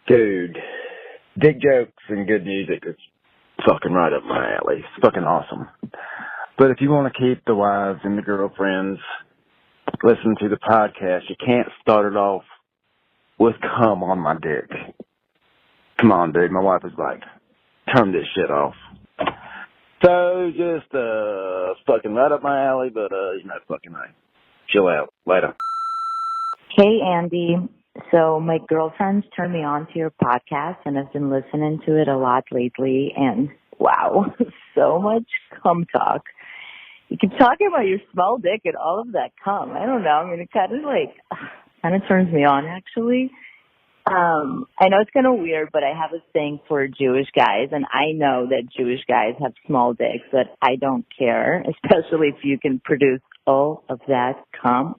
Dude, dick jokes and good music is fucking right up my alley. It's fucking awesome. But if you want to keep the wives and the girlfriends listening to the podcast, you can't start it off with cum on my dick. Come on, dude. My wife is like, turn this shit off. So just fucking right up my alley, but fucking right. Chill out. Later. Hey, Andy. So my girlfriend's turned me on to your podcast, and I've been listening to it a lot lately, and wow, so much cum talk. You keep talking about your small dick and all of that cum. I don't know. I mean, it kind of turns me on, actually. I know it's kind of weird, but I have a thing for Jewish guys, and I know that Jewish guys have small dicks, but I don't care, especially if you can produce all of that cum.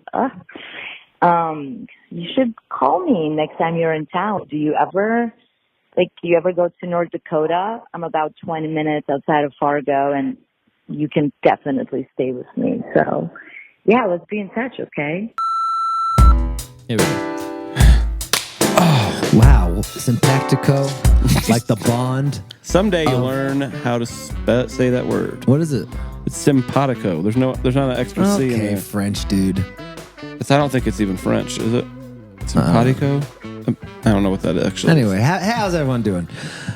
You should call me next time you're in town. Do you ever go to North Dakota? I'm about 20 minutes outside of Fargo, and you can definitely stay with me. So, yeah, let's be in touch, okay? Here we go. Oh, wow. Sympactico, like the bond. Someday you'll learn how to say that word. What is it? It's simpatico. There's not an extra C in there. Okay, French dude. I don't think it's even French, is it? Simpatico? I don't know what that actually is. Anyway, how's everyone doing?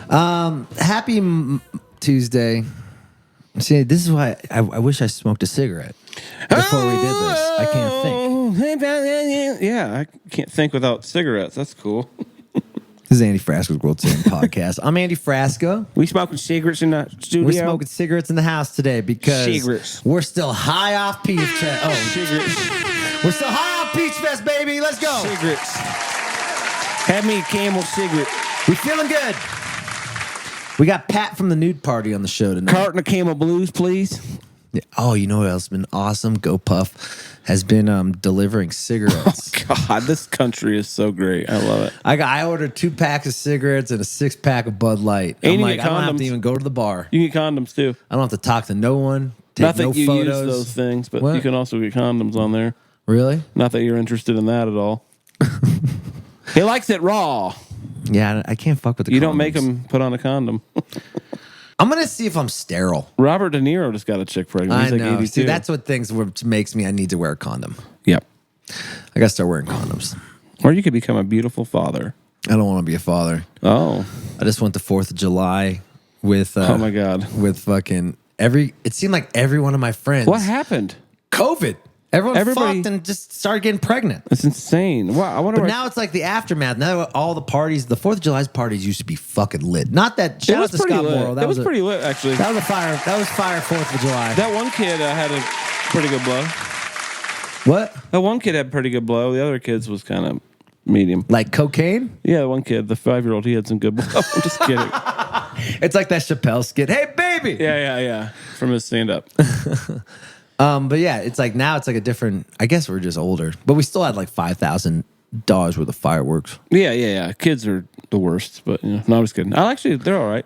Happy Tuesday. See, this is why I wish I smoked a cigarette before we did this. I can't think. Yeah, I can't think without cigarettes. That's cool. This is Andy Frasco's World Series podcast. I'm Andy Frasco. We smoking cigarettes in the studio? We're smoking cigarettes in the house today because we're still high off Peach Fest. Oh, cigarettes. We're still high off Peach Fest, baby. Let's go. Cigarettes. Have me a Camel cigarette. We feeling good. We got Pat from the Nude Party on the show tonight. Carton of Camel Blues, please. Yeah. Oh, you know what else has been awesome? Go Puff has been delivering cigarettes. Oh, God, this country is so great. I love it. I ordered 2 packs of cigarettes and a 6-pack of Bud Light. And I'm like, I don't have to even go to the bar. You can get condoms, too. I don't have to talk to no one, take Not that no you photos. use those things, but What? you can also get condoms on there. Really? Not that you're interested in that at all. He likes it raw. Yeah, I can't fuck with the condoms. You don't make him put on a condom. I'm going to see if I'm sterile. Robert De Niro just got a chick pregnant. He's I know. like 82. See, that's what makes me, I need to wear a condom. Yep. I got to start wearing condoms. Or you could become a beautiful father. I don't want to be a father. Oh. I just went the 4th of July with... oh, my God. With fucking it seemed like every one of my friends... What happened? COVID. Everybody fucked Everybody- and just started getting pregnant. That's insane. Wow. I wonder But now it's like the aftermath. Now all the parties, the 4th of July's parties used to be fucking lit. Not that, shout out to Scott Morrow. It was pretty lit, actually. That was fire 4th of July. That one kid had a pretty good blow. What? That one kid had pretty good blow. The other kids was kind of medium. Like cocaine? Yeah, the one kid, the 5-year-old, he had some good blow. I'm just kidding. It's like that Chappelle skit. Hey, baby! Yeah. From his stand-up. But yeah, it's like now it's like a different, I guess we're just older. But we still had like $5,000 worth of fireworks. Yeah. Kids are the worst, but no, I'm just kidding. They're all right.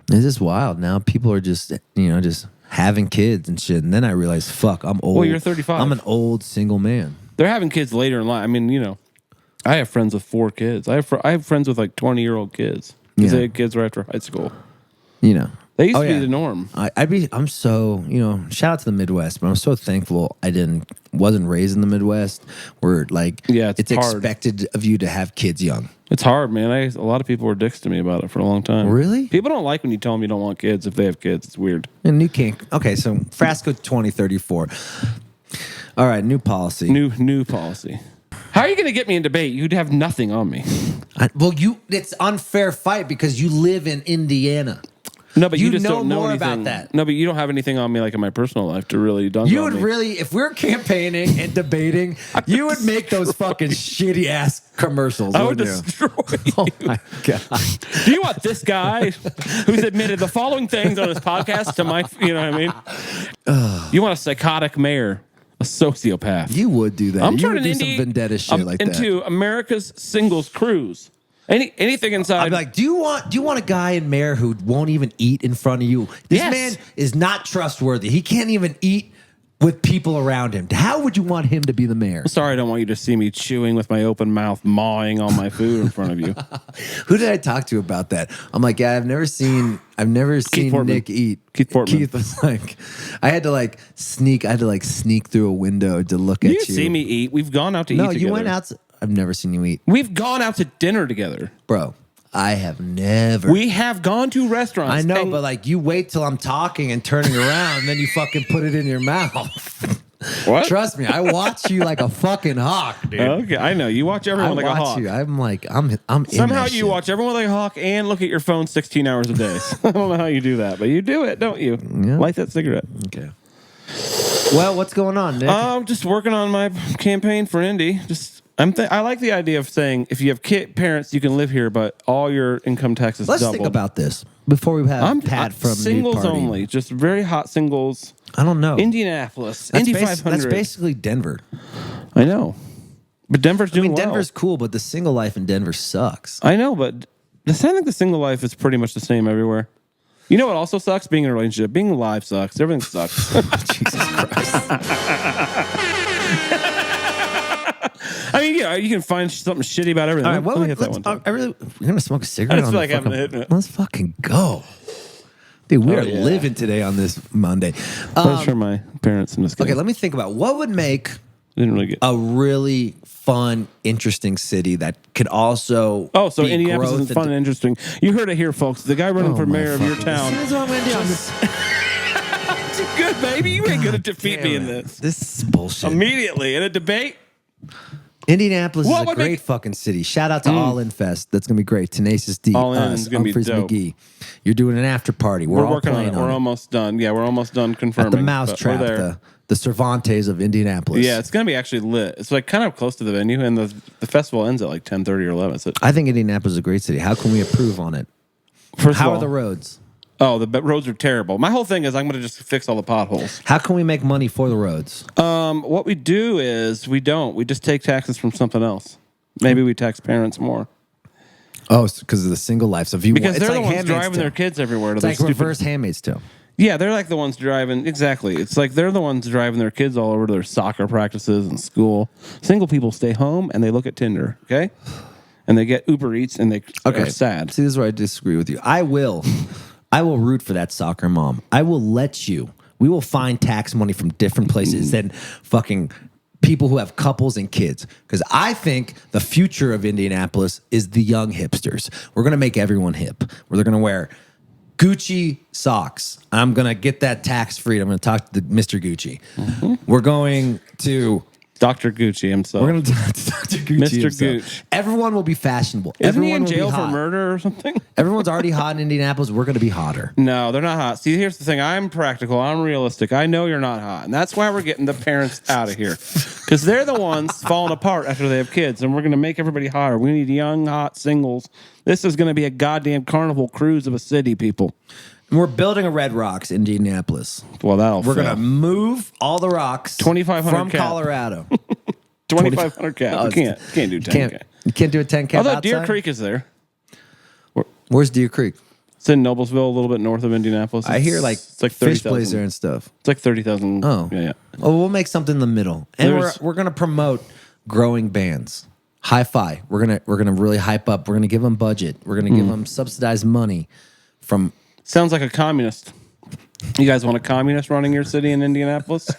It's just wild. Now people are just, just having kids and shit. And then I realized, fuck, I'm old. Well, you're 35. I'm an old single man. They're having kids later in life. I mean, I have friends with 4 kids. I have friends with like 20-year-old kids. Because they had kids right after high school. They used to be the norm. I'm so, shout out to the Midwest, but I'm so thankful I wasn't raised in the Midwest where it's hard. expected of you to have kids young. It's hard, man. A lot of people were dicks to me about it for a long time. Really? People don't like when you tell them you don't want kids if they have kids. It's weird. And you can't. Okay, so Frasco 2034. All right, new policy. New policy. How are you going to get me in debate? You'd have nothing on me. It's unfair fight because you live in Indiana. No, but you just don't know more anything about that. No, but you don't have anything on me like in my personal life to really dunk You on would me. really, if we're campaigning and debating, you would make those fucking shitty ass commercials. I would wouldn't you? destroy you. Oh my God. Do you want this guy who's admitted the following things on his podcast to my, you know what I mean? You want a psychotic mayor, a sociopath. You would do that. I'm you turning would do some vendetta shit like that. into America's singles cruise. Anything inside. I'd be like, do you want a guy in mayor who won't even eat in front of you? This Yes. man is not trustworthy. He can't even eat with people around him. How would you want him to be the mayor? Sorry, I don't want you to see me chewing with my open mouth, mawing on my food in front of you. Who did I talk to about that? I'm like, yeah, I've never seen Nick eat. Keith Portman. Keith was like, I had to sneak through a window to look at you. You see me eat. We've gone out to eat together. No, you went out. I've never seen you eat. We've gone out to dinner together. Bro, I have never. We have gone to restaurants. I know, but like you wait till I'm talking and turning around, and then you fucking put it in your mouth. What? Trust me, I watch you like a fucking hawk, dude. Okay, I know. You watch everyone like a hawk. I'm like, I'm Somehow you watch everyone like a hawk and look at your phone 16 hours a day. I don't know how you do that, but you do it, don't you? Yeah. Light that cigarette. Okay. Well, what's going on, Nick? I'm just working on my campaign for Indy. I like the idea of saying if you have parents, you can live here, but all your income tax is doubled. Let's think about this before we have Pat from singles Nude Party. only, just very hot singles. I don't know. Indianapolis, Indy 500. That's basically Denver. I know, but Denver's doing well. Denver's cool, but the single life in Denver sucks. I know, but I think the single life is pretty much the same everywhere. You know what also sucks? Being in a relationship. Being alive sucks. Everything sucks. Jesus Christ. I mean, yeah, you can find something shitty about everything. All right, we're gonna smoke a cigarette. I feel like having it. Let's fucking go, dude. We are living today on this Monday. Thanks for my parents in this case. Okay, let me think about what would make Didn't really get a really fun, interesting city that could also. Oh, so be Indianapolis is fun and interesting. You heard it here, folks. The guy running for mayor of your town. This is what I'm gonna do on this. Too good, baby. You ain't gonna defeat me in this. This is bullshit. Immediately in a debate. Indianapolis is a great fucking city. Shout out to All In Fest. That's gonna be great. Tenacious D, All In us, is gonna be Humphreys dope. McGee. You're doing an after party. We're all working on playing it. We're almost done. Yeah, we're almost done confirming. At the Mousetrap, the Cervantes of Indianapolis. Yeah, it's gonna be actually lit. It's like kind of close to the venue, and the festival ends at like 10:30 or 11. So I think Indianapolis is a great city. How can we improve on it? How are the roads? Oh, the roads are terrible. My whole thing is I'm going to just fix all the potholes. How can we make money for the roads? What we do is we just take taxes from something else. Maybe we tax parents more. Oh, because of the single life. So because they're the ones driving their kids everywhere. It's like reverse Handmaid's Tale. Yeah, they're like the ones driving. Exactly. It's like they're the ones driving their kids all over to their soccer practices and school. Single people stay home and they look at Tinder, okay? And they get Uber Eats and they are sad. See, this is where I disagree with you. I will root for that soccer mom. I will let you. We will find tax money from different places than fucking people who have couples and kids. Because I think the future of Indianapolis is the young hipsters. We're going to make everyone hip. They're going to wear Gucci socks. I'm going to get that tax free. I'm going to talk to Mr. Gucci. Mm-hmm. We're going to... Dr. Gucci himself. We're going to talk to Dr. Gucci Mr. himself. Gooch. Everyone will be fashionable. Isn't Everyone he in jail for murder or something? Everyone's already hot in Indianapolis. We're going to be hotter. No, they're not hot. See, here's the thing. I'm practical. I'm realistic. I know you're not hot. And that's why we're getting the parents out of here. Because they're the ones falling apart after they have kids. And we're going to make everybody hotter. We need young, hot singles. This is going to be a goddamn carnival cruise of a city, people. We're building a Red Rocks in Indianapolis. Well, we're going to move all the rocks 2,500 from Colorado. 2,500 cap. You can't do 10K. You can't do a 10K. Although outside? Deer Creek is there. Where's Deer Creek? It's in Noblesville, a little bit north of Indianapolis. I hear like fish plays there and stuff. It's like 30,000. Oh, yeah. Well, we'll make something in the middle, and we're gonna promote growing bands. Hi-Fi. We're gonna really hype up. We're gonna give them budget. We're gonna give them subsidized money from. Sounds like a communist. You guys want a communist running your city in Indianapolis?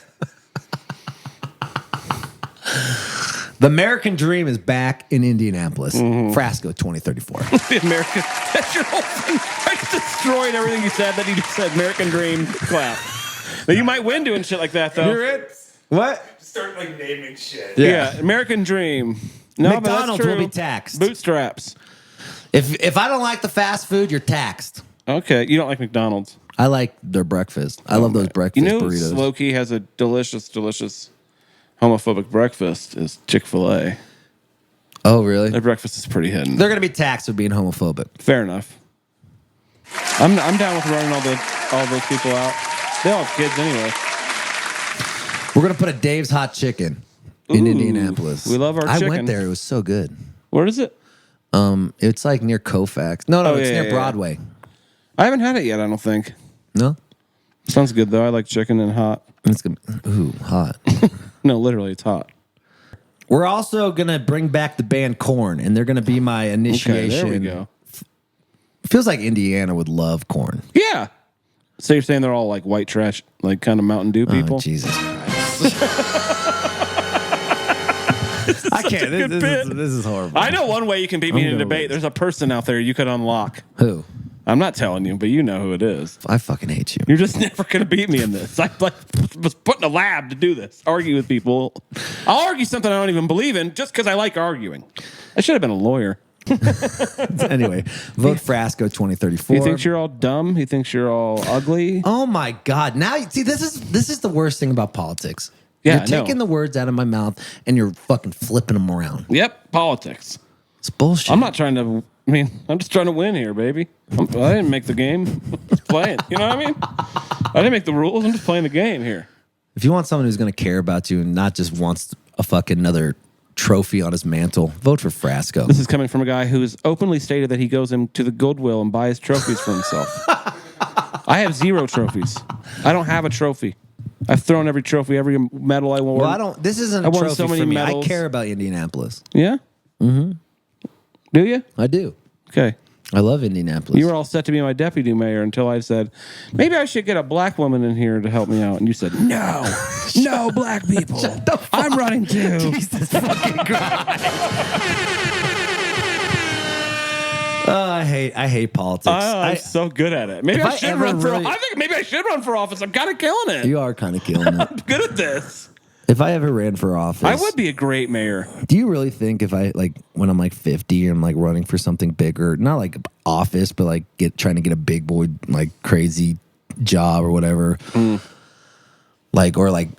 The American dream is back in Indianapolis. Frasco 2034. The American. That's your whole thing. I just destroyed everything you said that you just said. American dream. Clap. But you might win doing shit like that, though. You're it. What? Start like naming shit. Yeah. American dream. No, McDonald's but that's true. will be taxed. Bootstraps. If I don't like the fast food, you're taxed. Okay, you don't like McDonald's. I like their breakfast. I love those breakfast burritos. Slow Key has a delicious homophobic breakfast is Chick-fil-A. Oh, really? Their breakfast is pretty hidden. They're going to be taxed for being homophobic. Fair enough. I'm down with running all those people out. They all have kids anyway. We're going to put a Dave's Hot Chicken in Indianapolis. We love our chicken. I went there. It was so good. Where is it? It's like near Colfax. No, it's near Broadway. I haven't had it yet, I don't think. No? Sounds good, though. I like chicken and hot. It's gonna hot. No, literally, it's hot. We're also gonna bring back the band Korn, and they're gonna be my initiation. Okay, there we go. Feels like Indiana would love Korn. Yeah. So you're saying they're all like white trash, like kind of Mountain Dew people? Oh, Jesus Christ. I can't. This is horrible. I know one way you can beat me in a debate. There's a person out there you could unlock. Who? I'm not telling you, but you know who it is. I fucking hate you. You're just never going to beat me in this. I was put in a lab to do this. Argue with people. I'll argue something I don't even believe in just because I like arguing. I should have been a lawyer. Anyway, vote Frasco 2034. He thinks you're all dumb. He thinks you're all ugly. Oh my God! Now, see, this is the worst thing about politics. Yeah, you're taking the words out of my mouth and you're fucking flipping them around. Yep, politics. It's bullshit. I'm not trying to. I'm just trying to win here, baby. I didn't make the game. I'm just playing. You know what I mean? I didn't make the rules. I'm just playing the game here. If you want someone who's going to care about you and not just wants a fucking another trophy on his mantle, vote for Frasco. This is coming from a guy who has openly stated that he goes into the Goodwill and buys trophies for himself. I have 0 trophies. I don't have a trophy. I've thrown every trophy, every medal I won. Well, I don't. This isn't a trophy so many for me. medals. I care about Indianapolis. Yeah? Mm-hmm. Do you? I do. Okay. I love Indianapolis. You were all set to be my deputy mayor until I said, maybe I should get a black woman in here to help me out. And you said, no, no black people. I'm running too. Jesus fucking Christ. I hate politics. I'm so good at it. Maybe I should run for. Really, I think maybe I should run for office. I'm kind of killing it. You are kind of killing it. I'm good at this. If I ever ran for office, I would be a great mayor. Do you really think if I when I'm like 50 and I'm like running for something bigger, not like office, but like trying to get a big boy like crazy job or whatever, like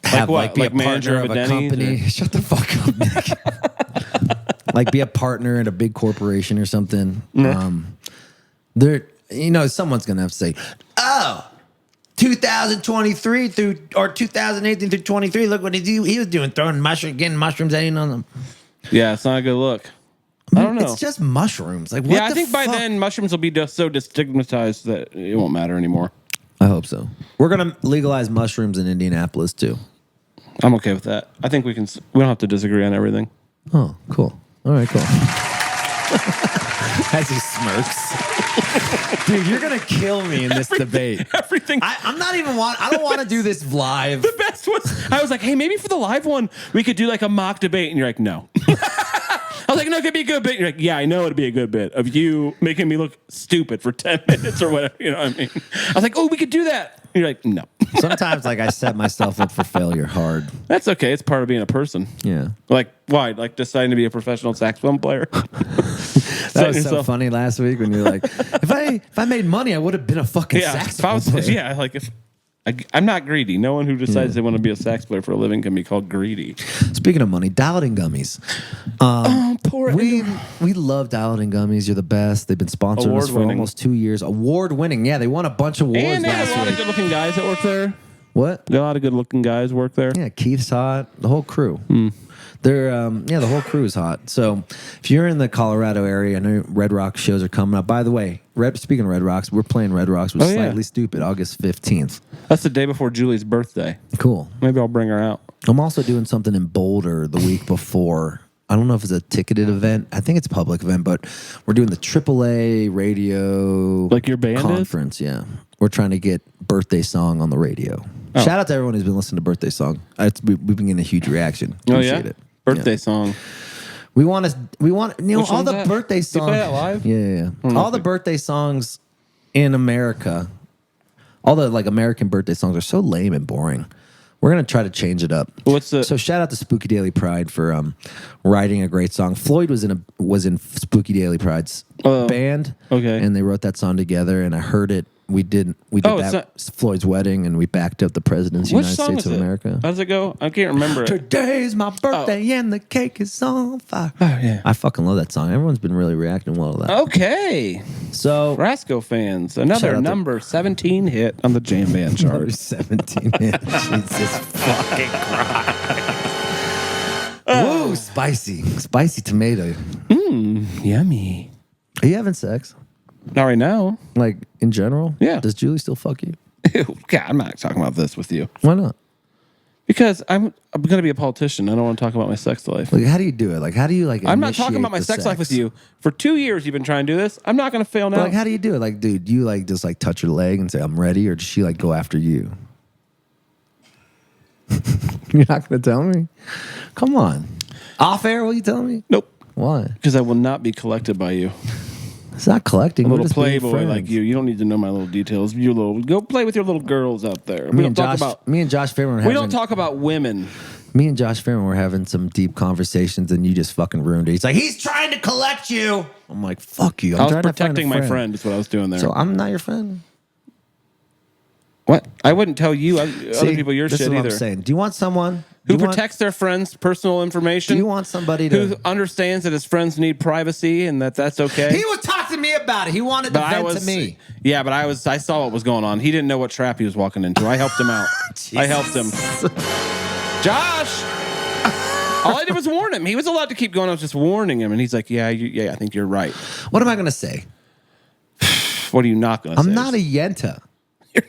have like be a partner of a company? Shut the fuck up, Nick. Like be a partner at a big corporation or something. Someone's gonna have to say, oh, 2023 or 2018 through 23. Look what he was doing, getting mushrooms in on them. Yeah, it's not a good look. I don't know. It's just mushrooms. Like, I think by then mushrooms will be just so destigmatized that it won't matter anymore. I hope so. We're gonna legalize mushrooms in Indianapolis too. I'm okay with that. I think we don't have to disagree on everything. Oh, cool. All right, cool. As he smirks. Dude, you're gonna kill me in this debate. Everything. I don't want to do this live. The best was I was like, hey, maybe for the live one we could do like a mock debate, and you're like, no. I was like, no, it could be a good bit. You're like, yeah, I know it'd be a good bit of you making me look stupid for 10 minutes or whatever. You know what I mean? I was like, oh, we could do that. And you're like, no. Sometimes I set myself up for failure hard. That's okay. It's part of being a person. Yeah. Like, why? Like deciding to be a professional saxophone player? That was so funny last week when you're like, if I made money, I would have been a fucking saxophone player. Yeah, like if I'm not greedy. No one who decides they want to be a sax player for a living can be called greedy. Speaking of money, Dialed-In gummies. We love Dialed-In gummies. You're the best. They've been sponsoring us for almost 2 years. Award-winning. Yeah, they won a bunch of awards and they last had a lot week. of good-looking guys that work there. What? There are a lot of good-looking guys work there. Yeah, Keith's hot. The whole crew. They're the whole crew is hot. So if you're in the Colorado area, I know Red Rock shows are coming up. By the way, speaking of Red Rocks, we're playing Red Rocks with Slightly Stupid August 15th. That's the day before Julie's birthday. Cool. Maybe I'll bring her out. I'm also doing something in Boulder the week before. I don't know if it's a ticketed event. I think it's a public event, but we're doing the AAA radio like your band conference. Yeah. We're trying to get Birthday Song on the radio. Shout out to everyone who's been listening to Birthday Song. We've been getting a huge reaction. Appreciate it. Birthday song. We want all the birthday songs. You play that live? Yeah. All the birthday songs in America, all the like American birthday songs are so lame and boring. We're gonna try to change it up. So shout out to Spooky Daily Pride for writing a great song. Floyd was in Spooky Daily Pride's band. Okay. And they wrote that song together, and I heard it. We did Floyd's wedding, and we backed up the president's United States of America. How does it go? I can't remember it. Today's my birthday and the cake is on fire. Oh, yeah. I fucking love that song. Everyone's been really reacting well to that. Okay. So Frasco fans, another number 17 hit on the Jam Band chart. Number 17 hit. Jesus fucking Christ. Whoa, spicy. Spicy tomato. Yummy. Are you having sex? Not right now. Like, in general? Yeah. Does Julie still fuck you? Ew, God, I'm not talking about this with you. Why not? Because I'm going to be a politician. I don't want to talk about my sex life. Like, how do you do it? Like, how do you like? I'm not talking about my sex life with you. For 2 years, you've been trying to do this. I'm not going to fail now. But like, how do you do it? Like, dude, do you like just like touch her leg and say I'm ready, or does she like go after you? You're not going to tell me? Come on. Off air, will you tell me? Nope. Why? Because I will not be collected by you. It's not collecting. A We're little just being playboy friends. like you. You don't need to know my little details. Go play with your little girls out there. Me and Josh Fairman. We don't talk about women. Me and Josh Fairman were having some deep conversations, and you just fucking ruined it. He's like, he's trying to collect you. I'm like, fuck you. I was protecting my friend. Is what I was doing there. So I'm not your friend. What? I wouldn't tell you other people your this shit is what either. I'm saying. Do you want someone who protects their friends' personal information? Do you want somebody to who understands that his friends need privacy and that's okay? He was talking to me about it. He wanted to vent to me. Yeah, but I saw what was going on. He didn't know what trap he was walking into. I helped him out. I helped him. Josh. All I did was warn him. He was allowed to keep going. I was just warning him, and he's like, "Yeah, I think you're right." What am I going to say? What are you not going to say? I'm not a yenta. You're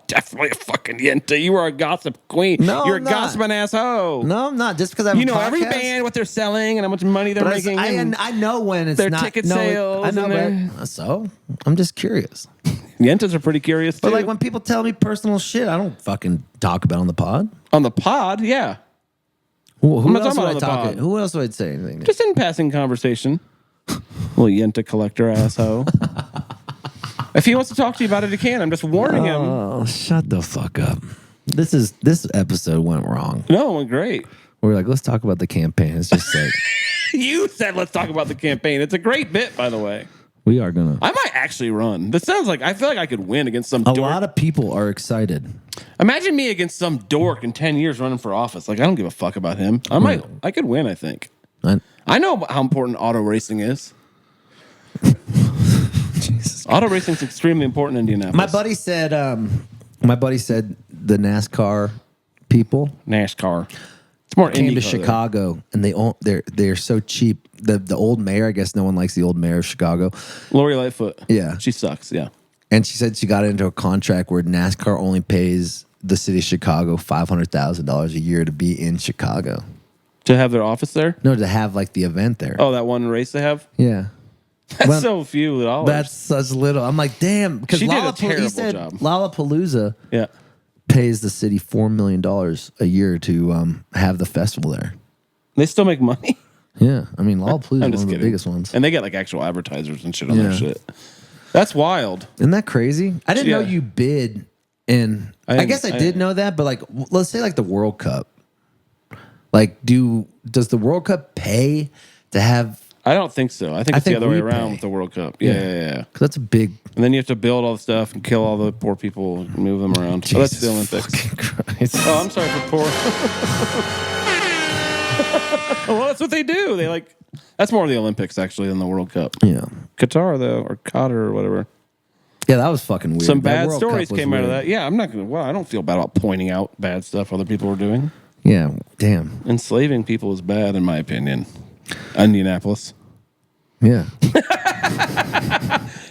definitely a fucking yenta. You are a gossip queen. No, you're I'm a gossiping asshole. No, I'm not. Just because I'm every band, what they're selling, and how much money they're making. I know when it's their not ticket no, sales. I know, but so I'm just curious. Yentas are pretty curious too. But like when people tell me personal shit, I don't fucking talk about it on the pod. On the pod, yeah. Who else would I talk to? Who else would I say anything to? Just in passing conversation. Little yenta collector asshole. If he wants to talk to you about it, he can. I'm just warning him. Oh, shut the fuck up. This episode went wrong. No, it went great. We're like, let's talk about the campaign. It's just like you said let's talk about the campaign. It's a great bit, by the way. We are gonna. I might actually run. This sounds like I feel like I could win against some dork. A lot of people are excited. Imagine me against some dork in 10 years running for office. Like I don't give a fuck about him. I could win, I think. I know how important auto racing is. Jesus. Auto racing is extremely important in Indianapolis. My buddy said the NASCAR people It's more came Indy to car, Chicago and they're so cheap. The old mayor, I guess no one likes the old mayor of Chicago. Lori Lightfoot. Yeah. She sucks, yeah. And she said she got into a contract where NASCAR only pays the city of Chicago $500,000 a year to be in Chicago. To have their office there? No, to have like the event there. Oh, that one race they have? Yeah. That's so few dollars. That's such little. I'm like, damn. Because she did a terrible job. Lollapalooza yeah. pays the city $4 million a year to have the festival there. They still make money? Yeah. I mean, Lollapalooza is one of the kidding. biggest ones. And they get like actual advertisers and shit on their shit. That's wild. Isn't that crazy? I didn't know you bid in. I guess I did know that, but like, let's say like the World Cup. Like, does the World Cup pay to have? I don't think so. I think it's the other way around with the World Cup. Yeah. Because that's a big. And then you have to build all the stuff and kill all the poor people and move them around. Oh, that's the Olympics. Oh, I'm sorry for poor. Well, that's what they do. That's more of the Olympics actually than the World Cup. Yeah. Qatar though, or Qatar or whatever. Yeah, that was fucking weird. Some bad stories came out of that. Yeah, I'm not gonna. Well, I don't feel bad about pointing out bad stuff other people are doing. Yeah, damn. Enslaving people is bad, in my opinion. Indianapolis. Yeah.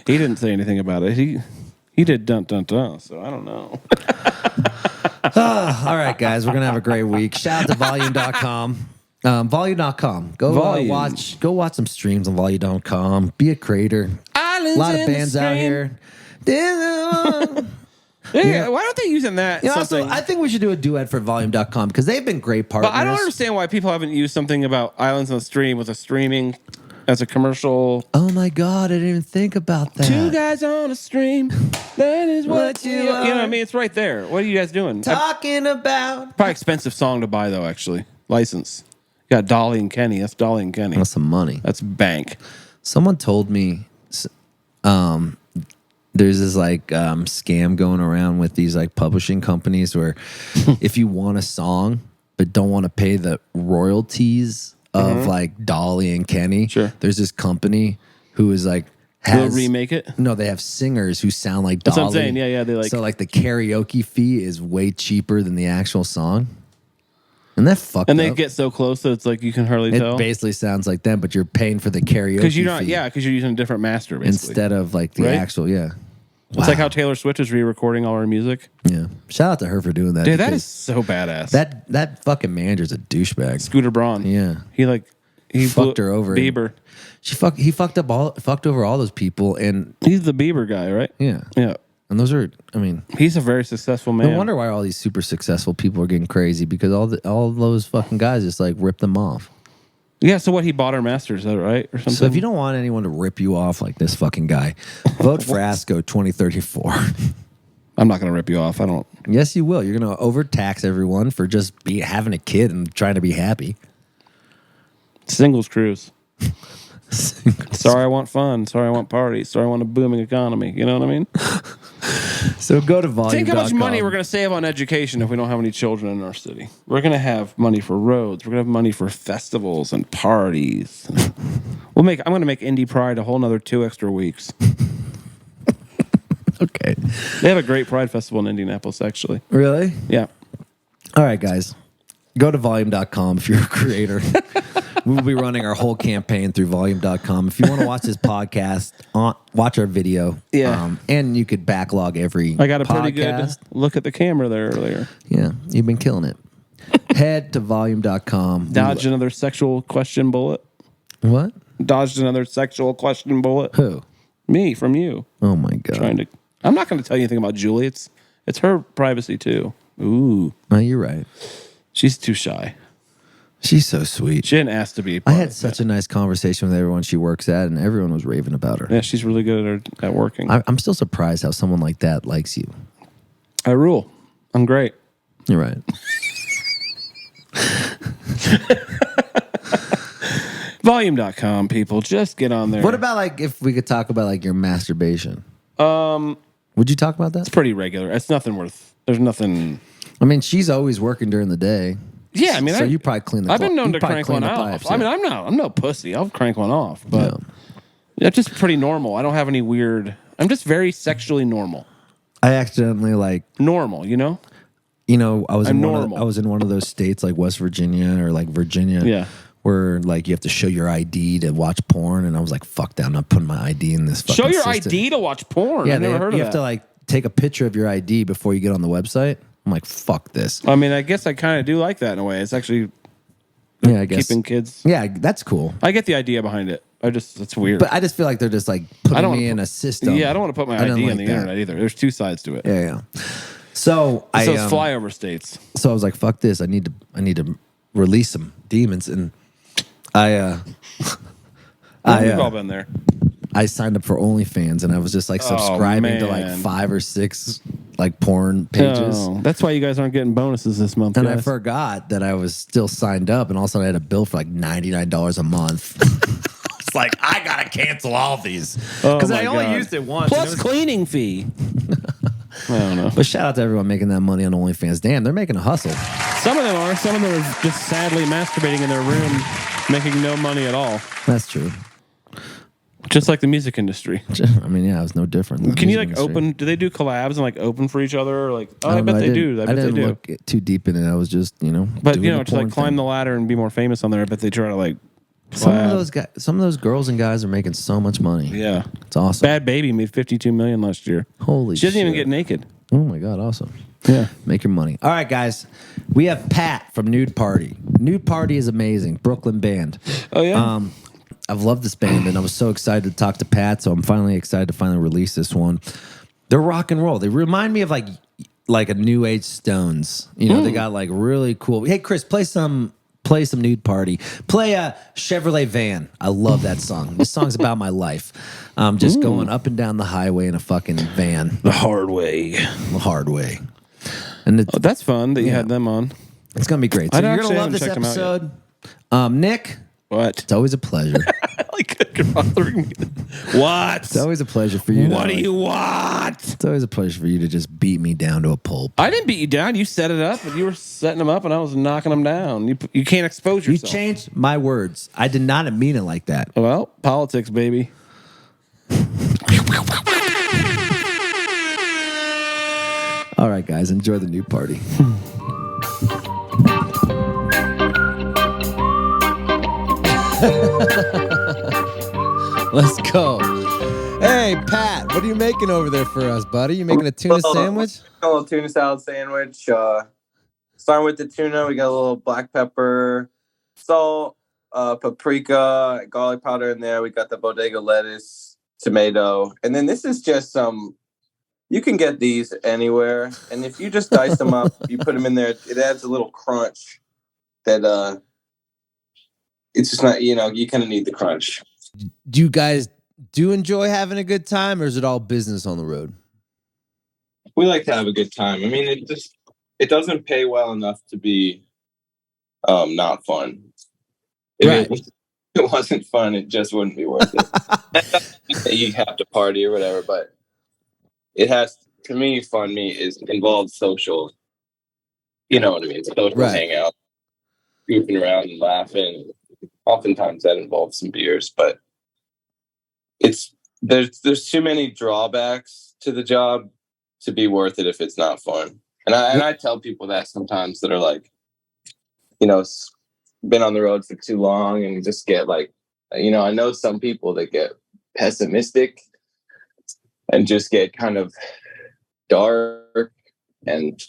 He didn't say anything about it. He did dun dun dun. So I don't know. All right, guys, we're gonna have a great week. Shout out to volume.com. Volume.com. Go watch some streams on volume.com. Be a creator. Islands a lot of bands out here. Yeah, why aren't they using that? Also, I think we should do a duet for volume.com because they've been great partners. But I don't understand why people haven't used something about Islands on the Stream with a streaming as a commercial. Oh my God, I didn't even think about that. Two guys on a stream. That is what you are. You know what I mean? It's right there. What are you guys doing? Talking about. Probably expensive song to buy, though, actually. License. You got Dolly and Kenny. That's Dolly and Kenny. That's some money. That's bank. Someone told me there's this like scam going around with these like publishing companies where if you want a song but don't want to pay the royalties of like Dolly and Kenny, there's this company who is like they'll remake it. No, they have singers who sound like Dolly. That's what I'm saying. Yeah. They so like the karaoke fee is way cheaper than the actual song. And that fucked And up. they get so close that it's like you can hardly tell. It basically sounds like them, but you're paying for the karaoke fee. Because you're using a different master, basically. Instead of like the actual, It's like how Taylor Swift is re-recording all her music. Yeah. Shout out to her for doing that. Dude, that is so badass. That fucking manager's a douchebag. Scooter Braun. Yeah. He fucked her over. Bieber. He fucked over all those people, and he's the Bieber guy, right? Yeah. Yeah. And those are, I mean, he's a very successful man. No wonder why all these super successful people are getting crazy, because all those fucking guys just like rip them off. Yeah, so what, he bought her masters, right? Or something? So if you don't want anyone to rip you off like this fucking guy, vote Frasco 2034. I'm not going to rip you off. I don't. Yes, you will. You're going to overtax everyone for just having a kid and trying to be happy. Singles cruise. Sorry, I want fun. Sorry, I want parties. Sorry, I want a booming economy. You know what I mean? So go to volume.com. Think how much money we're going to save on education if we don't have any children in our city. We're going to have money for roads. We're going to have money for festivals and parties. I'm going to make Indie Pride a whole nother 2 extra weeks. Okay. They have a great Pride Festival in Indianapolis, actually. Really? Yeah. All right, guys. Go to volume.com if you're a creator. We will be running our whole campaign through volume.com. If you want to watch this podcast, watch our video. Yeah. And you could backlog every I got a pretty good look at the camera there earlier. Yeah, you've been killing it. Head to volume.com. Dodged another sexual question bullet. What? Dodged another sexual question bullet. Who? Me, from you. Oh, my God. I'm not going to tell you anything about Julie. It's her privacy, too. Ooh. Oh, you're right. She's too shy. She's so sweet. She didn't ask to be. I had such a nice conversation with everyone she works at, and everyone was raving about her. Yeah, she's really good at working. I'm still surprised how someone like that likes you. I rule. I'm great. You're right. Volume.com, people. Just get on there. What about, like, if we could talk about, like, your masturbation? Would you talk about that? It's pretty regular. It's nothing worth. There's nothing. I mean, she's always working during the day. Yeah, I mean, so you probably clean the. I've been known to crank one off. I mean, I'm no pussy. I'll crank one off, but that's just pretty normal. I don't have any weird. I'm just very sexually normal. I accidentally normal, you know. I was in one of those states like West Virginia or like Virginia, yeah, where like you have to show your ID to watch porn, and I was like, "Fuck that! I'm not putting my ID in this." Fucking show your system. ID to watch porn. Yeah, I've never heard of that. You have to like take a picture of your ID before you get on the website. I'm like, fuck this. I mean, I guess I kind of do like that in a way. It's actually, I guess keeping kids. Yeah, that's cool. I get the idea behind it. It's weird. But I just feel like they're just like putting me in a system. Yeah, I don't want to put my ID on the internet either. There's two sides to it. Yeah. So it's those flyover states. So I was like, fuck this. I need to release some demons, and we've all been there. I signed up for OnlyFans, and I was just like subscribing to like 5 or 6 like porn pages. Oh, that's why you guys aren't getting bonuses this month. And guys. I forgot that I was still signed up, and also I had a bill for like $99 a month. It's like, I gotta cancel all these because I only used it once. Plus cleaning fee. I don't know. But shout out to everyone making that money on OnlyFans. Damn, they're making a hustle. Some of them are. Some of them are just sadly masturbating in their room, making no money at all. That's true. Just like the music industry. I mean, yeah, it's no different. Can you like open? Do they do collabs and like open for each other? Or like, I bet they do. I didn't look too deep in it. I was just, But to like climb the ladder and be more famous on there, I bet they try to like. Some of those girls and guys are making so much money. Yeah, it's awesome. Bad Baby made $52 million last year. Holy shit! She doesn't even get naked. Oh my god, awesome. Yeah, make your money. All right, guys, we have Pat from Nude Party. Nude Party is amazing, Brooklyn band. Oh yeah. I've loved this band, and I was so excited to talk to Pat. So I'm finally excited to finally release this one. They're rock and roll. They remind me of like a new age Stones. They got like really cool. Hey, Chris, play some Nude Party. Play a Chevrolet Van. I love that song. This song's about my life. Just going up and down the highway in a fucking van. The hard way. The hard way. And that's fun that you had them on. It's gonna be great. So you're gonna love this episode. Nick. What? It's always a pleasure. You're bothering me. What? It's always a pleasure for you. What do you want? It's always a pleasure for you to just beat me down to a pulp. I didn't beat you down. You set it up, but you were setting them up, and I was knocking them down. You can't expose yourself. You changed my words. I did not mean it like that. Well, politics, baby. All right, guys, enjoy the Nude Party. Let's go. Hey, Hey, Pat, what are you making over there for us, buddy? You making a tuna sandwich? A little tuna salad sandwich. Starting with the tuna, we got a little black pepper, salt, paprika, garlic powder in there. We got the bodega lettuce, tomato. And then this is just some, you can get these anywhere. And if you just dice them up, you put them in there, it adds a little crunch that it's just not, you kind of need the crunch. Do you guys enjoy having a good time, or is it all business on the road? We like to have a good time. I mean, it doesn't pay well enough to be not fun. If it wasn't fun, it just wouldn't be worth it. You have to party or whatever, but it has, to me, involves social. You know what I mean? Social hangout, goofing around and laughing. Oftentimes that involves some beers, but there's too many drawbacks to the job to be worth it if it's not fun. And I tell people that sometimes that are like, been on the road for too long and just get like, I know some people that get pessimistic and just get kind of dark and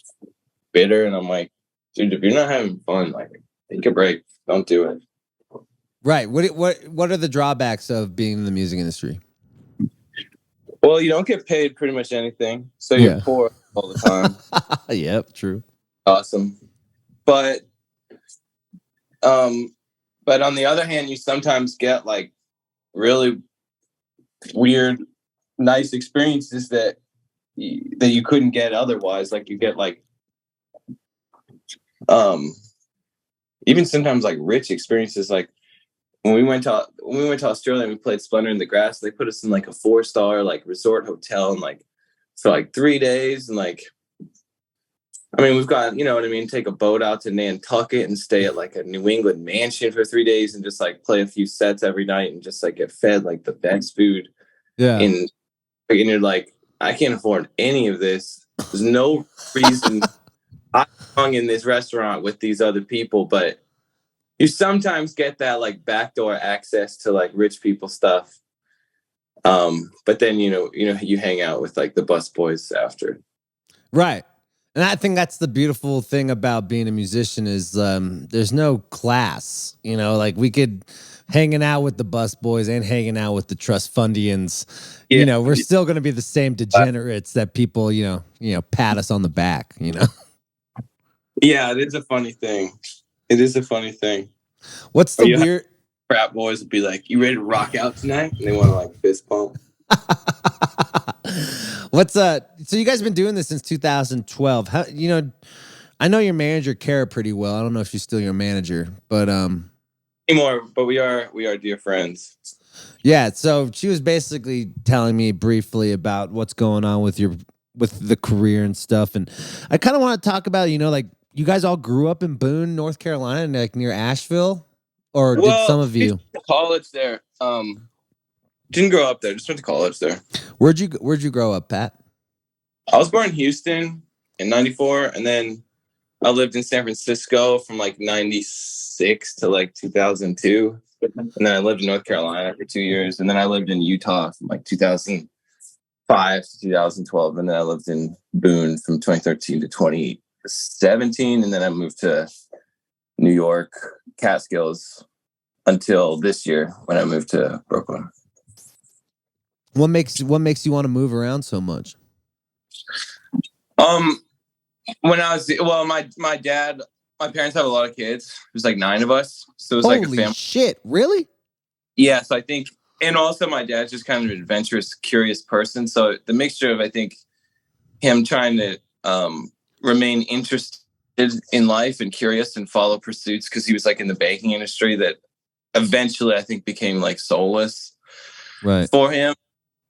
bitter. And I'm like, dude, if you're not having fun, like, take a break. Don't do it. Right. What are the drawbacks of being in the music industry? Well, you don't get paid pretty much anything, so you're poor all the time. Yep, true. Awesome. But on the other hand, you sometimes get like really weird, nice experiences that you couldn't get otherwise. Like you get like even sometimes like rich experiences. Like when we went to Australia and we played Splendor in the Grass, they put us in like a 4-star like resort hotel and like for like 3 days. And like, I mean, we've got, you know what I mean? Take a boat out to Nantucket and stay at like a New England mansion for 3 days and just like play a few sets every night and just like get fed like the best food. Yeah. And you're like, I can't afford any of this. There's no reason I belong in this restaurant with these other people, but you sometimes get that like backdoor access to like rich people stuff. But then, you hang out with like the bus boys after. Right. And I think that's the beautiful thing about being a musician is there's no class, like we could hanging out with the bus boys and hanging out with the trust fundians. Yeah. We're still going to be the same degenerates that people, pat us on the back, Yeah, it is a funny thing. What's the weird frat boys would be like, you ready to rock out tonight? And they want to like fist bump. So you guys have been doing this since 2012. How, I know your manager Kara pretty well. I don't know if she's still your manager, but anymore, but we are dear friends. Yeah, so she was basically telling me briefly about what's going on with the career and stuff, and I kind of want to talk about, like you guys all grew up in Boone, North Carolina, like near Asheville, or did some of you? College there. Didn't grow up there. Just went to college there. Where'd you grow up, Pat? I was born in Houston in '94, and then I lived in San Francisco from like '96 to like 2002, and then I lived in North Carolina for 2 years, and then I lived in Utah from like 2005 to 2012, and then I lived in Boone from 2013 to 2017, and then I moved to New York, Catskills, until this year when I moved to Brooklyn. What makes you want to move around so much? When I was my dad, my parents have a lot of kids. There's like 9 of us, so it was like a family. Holy shit! Really? Yeah. So I think, and also my dad's just kind of an adventurous, curious person. So the mixture of, I think, him trying to remain interested in life and curious and follow pursuits, because he was like in the banking industry that eventually I think became like soulless for him.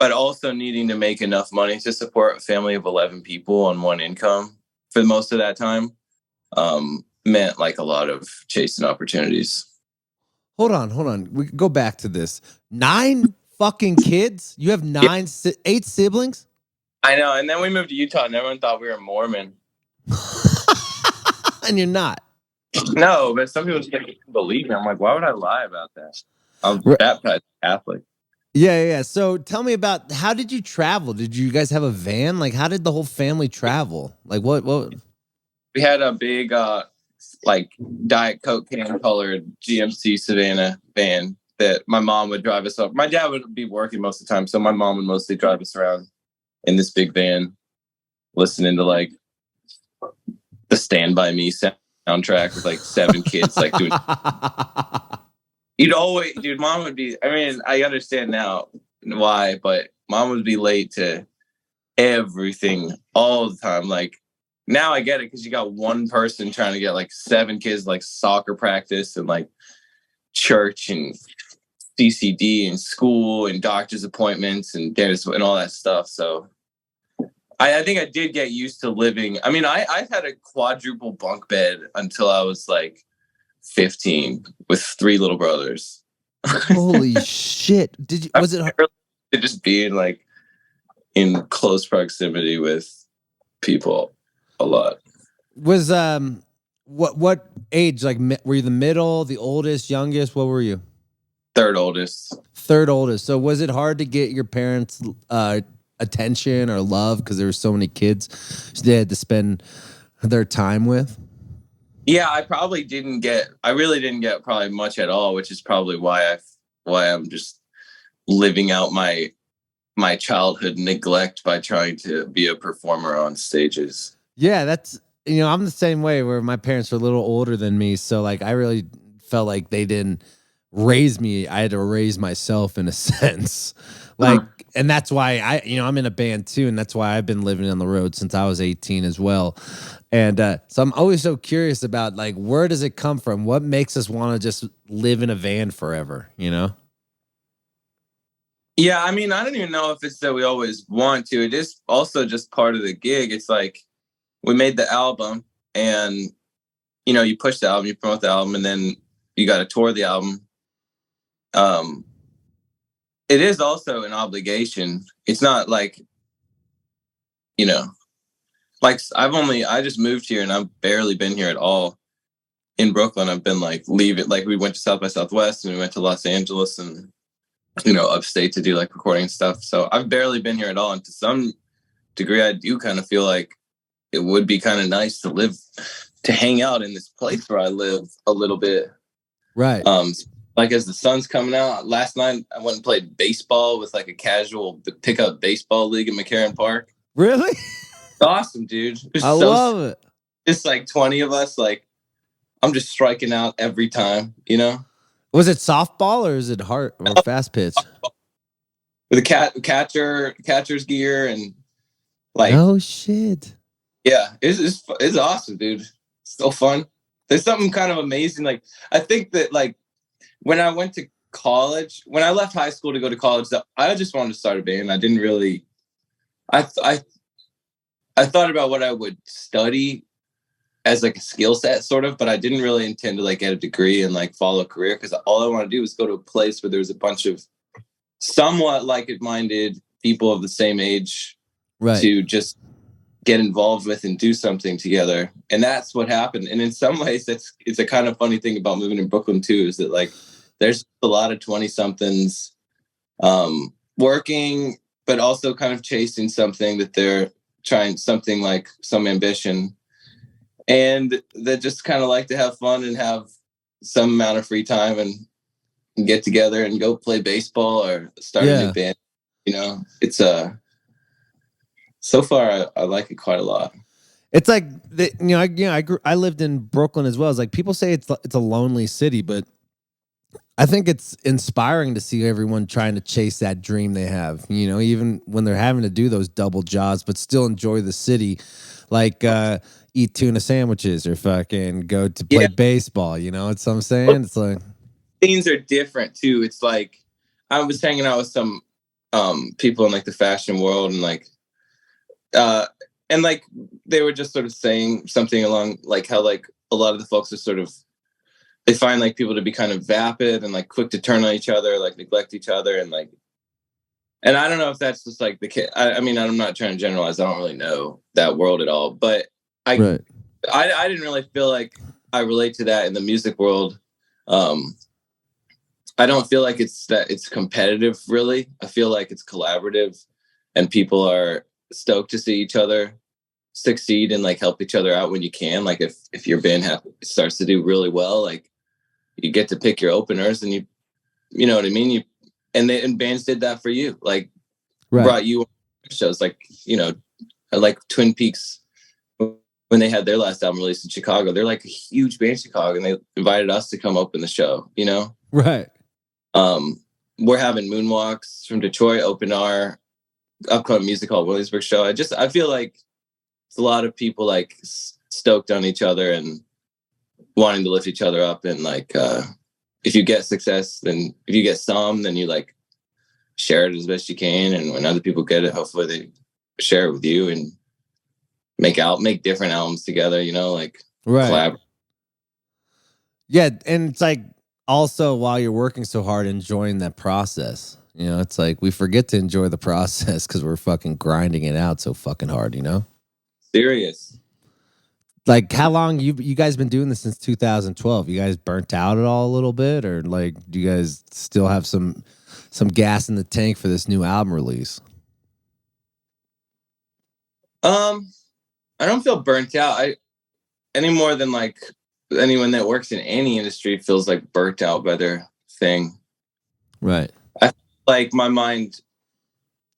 But also needing to make enough money to support a family of 11 people on one income for most of that time meant like a lot of chasing opportunities. Hold on. We can go back to this. 9 fucking kids? You have 8 siblings? I know. And then we moved to Utah and everyone thought we were Mormon. And you're not. No, but some people just can't believe me. I'm like, why would I lie about that? I'm baptized Catholic. Yeah. So tell me about, how did you travel? Did you guys have a van? Like, how did the whole family travel? Like, what? We had a big, like Diet Coke can colored GMC Savannah van that my mom would drive us up. My dad would be working most of the time, so my mom would mostly drive us around in this big van, listening to like the Stand By Me soundtrack with like 7 kids, like doing. You'd always, dude. Mom would be. I mean, I understand now why, but mom would be late to everything all the time. Like now, I get it because you got one person trying to get like 7 kids, like soccer practice and like church and CCD and school and doctor's appointments and dentist and all that stuff. So I think I did get used to living. I mean, I had a quadruple bunk bed until I was like 15 with 3 little brothers. Holy shit! Was it just being like in close proximity with people a lot? Was what age? Like, were you the middle, the oldest, youngest? What were you? Third oldest. Third oldest. So was it hard to get your parents' attention or love because there were so many kids they had to spend their time with? Yeah, I really didn't get probably much at all, which is probably why I'm just living out my childhood neglect by trying to be a performer on stages. Yeah, that's, I'm the same way, where my parents are a little older than me, so like I really felt like they didn't raise me. I had to raise myself in a sense. Like, and that's why I'm in a band too, and that's why I've been living on the road since I was 18 as well. And so I'm always so curious about, like, where does it come from? What makes us want to just live in a van forever, Yeah, I mean, I don't even know if it's that we always want to. It is also just part of the gig. It's like we made the album and, you push the album, you promote the album, and then you got to tour the album. It is also an obligation. It's not like, like I just moved here and I've barely been here at all. In Brooklyn, I've been like leaving, like we went to South by Southwest and we went to Los Angeles and, upstate to do like recording stuff. So I've barely been here at all. And to some degree, I do kind of feel like it would be kind of nice to hang out in this place where I live a little bit. Right. Like as the sun's coming out, last night I went and played baseball with like a casual pickup baseball league in McCarran Park. Really? Awesome, dude. I love it. It's like 20 of us. Like I'm just striking out every time, Was it softball or is it hard or fast pitch? With a catcher's gear and like. Oh shit. Yeah, it's awesome, dude. It's so fun. There's something kind of amazing. Like I think that like when I went to college, when I left high school to go to college, I just wanted to start a band. I didn't really. I thought about what I would study as like a skill set sort of, but I didn't really intend to like get a degree and like follow a career because all I want to do is go to a place where there's a bunch of somewhat like-minded people of the same age, right, to just get involved with and do something together. And that's what happened. And in some ways it's a kind of funny thing about moving in Brooklyn too, is that like there's a lot of 20 somethings working, but also kind of chasing something that they're trying, something like some ambition, and that just kind of like to have fun and have some amount of free time and get together and go play baseball or start a new band. It's so far I like it quite a lot. It's like I lived in Brooklyn as well. It's like people say it's a lonely city, but I think it's inspiring to see everyone trying to chase that dream they have, even when they're having to do those double jobs, but still enjoy the city, like eat tuna sandwiches or fucking go to play baseball. You know what I'm saying? It's like things are different too. It's like I was hanging out with some people in like the fashion world and like they were just sort of saying something along like how like a lot of the folks are sort of, they find like people to be kind of vapid and like quick to turn on each other, like neglect each other. And I don't know if that's just like the kid. I mean, I'm not trying to generalize. I don't really know that world at all, but I didn't really feel like I relate to that in the music world. I don't feel like it's competitive, really. I feel like it's collaborative, and people are stoked to see each other succeed and like help each other out when you can. Like if your band starts to do really well, like you get to pick your openers, and you know what I mean. And bands did that for you, like brought you on shows, like like Twin Peaks when they had their last album released in Chicago. They're like a huge band in Chicago, and they invited us to come open the show. Right. We're having Moonwalks from Detroit open our upcoming Music Hall Williamsburg show. I feel like it's a lot of people like stoked on each other and wanting to lift each other up. And like, if you get success, then if you get some, then you like share it as best you can. And when other people get it, hopefully they share it with you and make different albums together, like collab. Yeah. And it's like, also, while you're working so hard, enjoying that process. It's like we forget to enjoy the process because we're fucking grinding it out so fucking hard, Serious. Like, how long you guys been doing this since 2012? You guys burnt out at all a little bit? Or, like, do you guys still have some gas in the tank for this new album release? I don't feel burnt out. Any more than, like, anyone that works in any industry feels like burnt out by their thing. Right. I feel like my mind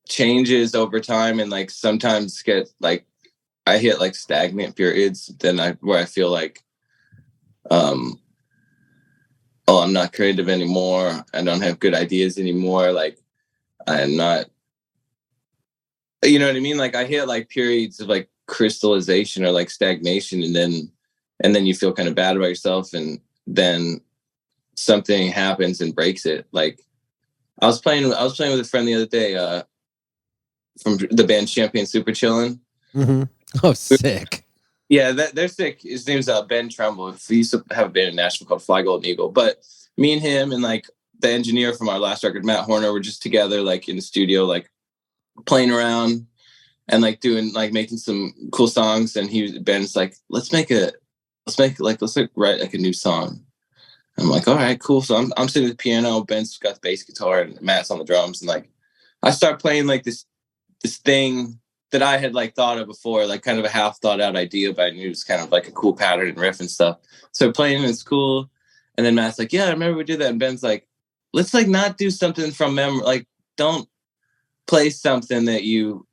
changes over time, and like sometimes get like I hit like stagnant periods where I feel like I'm not creative anymore. I don't have good ideas anymore. Like I'm not, you know what I mean? Like I hit like periods of like crystallization or like stagnation, and then you feel kind of bad about yourself, and then something happens and breaks it. Like I was playing with a friend the other day from the band Champagne Super Chillin'. Mm-hmm. Oh, sick. Yeah, they're sick. His name's Ben Trumbull. We used to have a band in Nashville called Fly Golden Eagle. But me and him and like the engineer from our last record, Matt Horner, were just together like in the studio, like playing around and like making some cool songs. And Ben's like, let's write like a new song. I'm like, all right, cool. So I'm sitting at the piano, Ben's got the bass guitar, and Matt's on the drums, and like I start playing like this thing that I had like thought of before, like kind of a half thought out idea, but I knew it was kind of like a cool pattern and riff and stuff. So playing it's cool. And then Matt's like, yeah, I remember we did that. And Ben's like, let's like not do something from memory. Like don't play something that you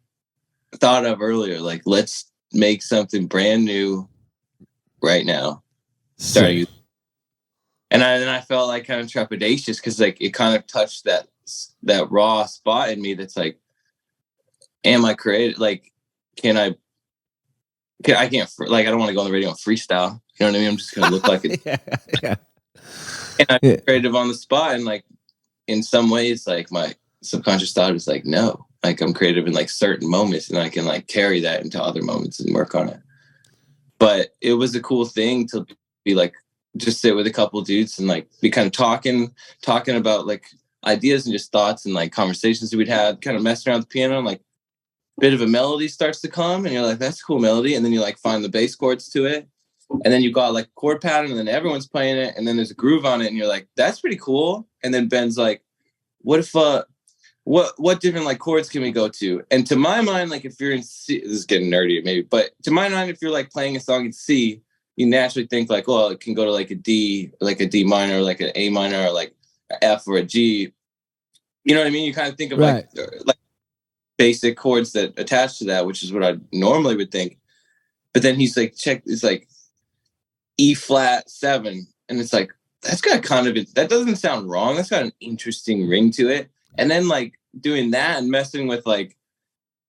thought of earlier. Like let's make something brand new right now. Starting. And I felt like kind of trepidatious because like it kind of touched that raw spot in me that's like, am I creative? Like, I can't, like, I don't want to go on the radio and freestyle. You know what I mean? I'm just going to look like it. Yeah. And I'm creative on the spot. And like, in some ways, like my subconscious thought is like, no, like I'm creative in like certain moments, and I can like carry that into other moments and work on it. But it was a cool thing to be like, just sit with a couple of dudes and like be kind of talking about like ideas and just thoughts and like conversations that we'd had, kind of messing around with the piano, and like bit of a melody starts to come, and you're like, that's a cool melody. And then you like find the bass chords to it, and then you got like chord pattern, and then everyone's playing it, and then there's a groove on it, and you're like, that's pretty cool. And then Ben's like, what if what different like chords can we go to? And to my mind, like if you're in C, this is getting nerdy maybe, but to my mind, if you're like playing a song in C, you naturally think like, well, it can go to like a D, like a D minor, or like an A minor, or like an F or a G. You know what I mean? You kind of think of like basic chords that attach to that, which is what I normally would think. But then he's like, it's like E flat 7. And it's like, that's got kind of, that doesn't sound wrong. That's got an interesting ring to it. And then like doing that and messing with like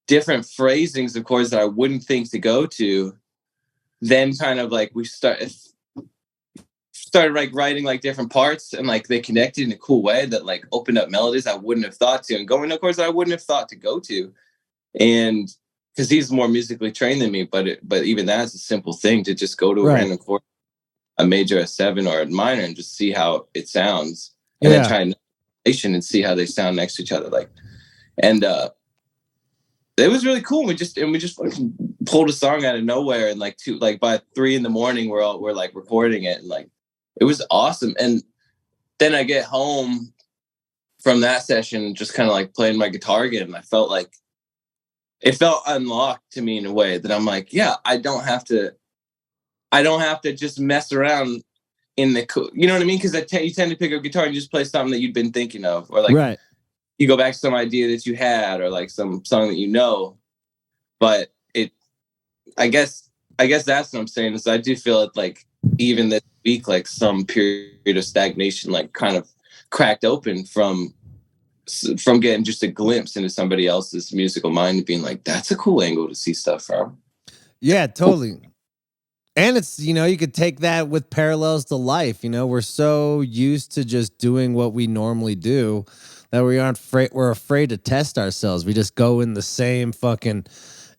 different phrasings of chords that I wouldn't think to go to, then kind of like we started like writing like different parts, and like they connected in a cool way that like opened up melodies I wouldn't have thought to, and going to chords that I wouldn't have thought to go to. And because he's more musically trained than me, but even that's a simple thing to just go to a random chord, a major, a 7, or a minor, and just see how it sounds, and then try and see how they sound next to each other. Like, and it was really cool. We just fucking pulled a song out of nowhere, and like by 3 a.m, we're like recording it, and like it was awesome. And then I get home from that session, just kind of like playing my guitar again. And I felt like it felt unlocked to me in a way that I'm like, yeah, I don't have to just mess around in the, you know what I mean? Because you tend to pick up guitar and just play something that you've been thinking of, or like you go back to some idea that you had, or like some song that you know. But I guess that's what I'm saying, is I do feel it, like even this week, like some period of stagnation, like kind of cracked open from getting just a glimpse into somebody else's musical mind and being like, that's a cool angle to see stuff from. Yeah, totally. And it's, you could take that with parallels to life. We're so used to just doing what we normally do that we're afraid to test ourselves. We just go in the same fucking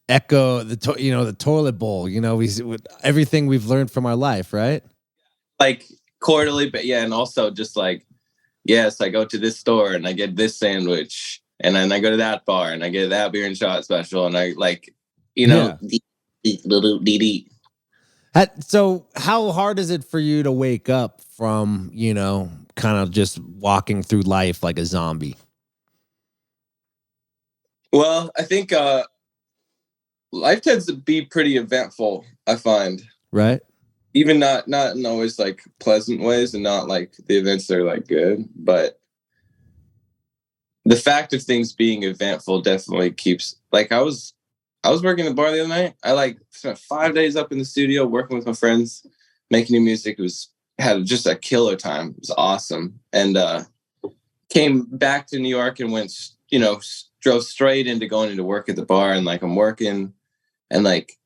echo, the toilet bowl, everything we've learned from our life, right? Like quarterly, but yeah, and also just like, yes, I go to this store and I get this sandwich, and then I go to that bar and I get that beer and shot special, and I like, little DD. So how hard is it for you to wake up from, kind of just walking through life like a zombie? Well, I think life tends to be pretty eventful, I find. Right. Even not in always like pleasant ways, and not like the events are like good, but the fact of things being eventful definitely keeps, like I was working at the bar the other night. I like spent 5 days up in the studio working with my friends, making new music. Had just a killer time. It was awesome. And came back to New York and went, drove straight into going into work at the bar. And like I'm working, and like,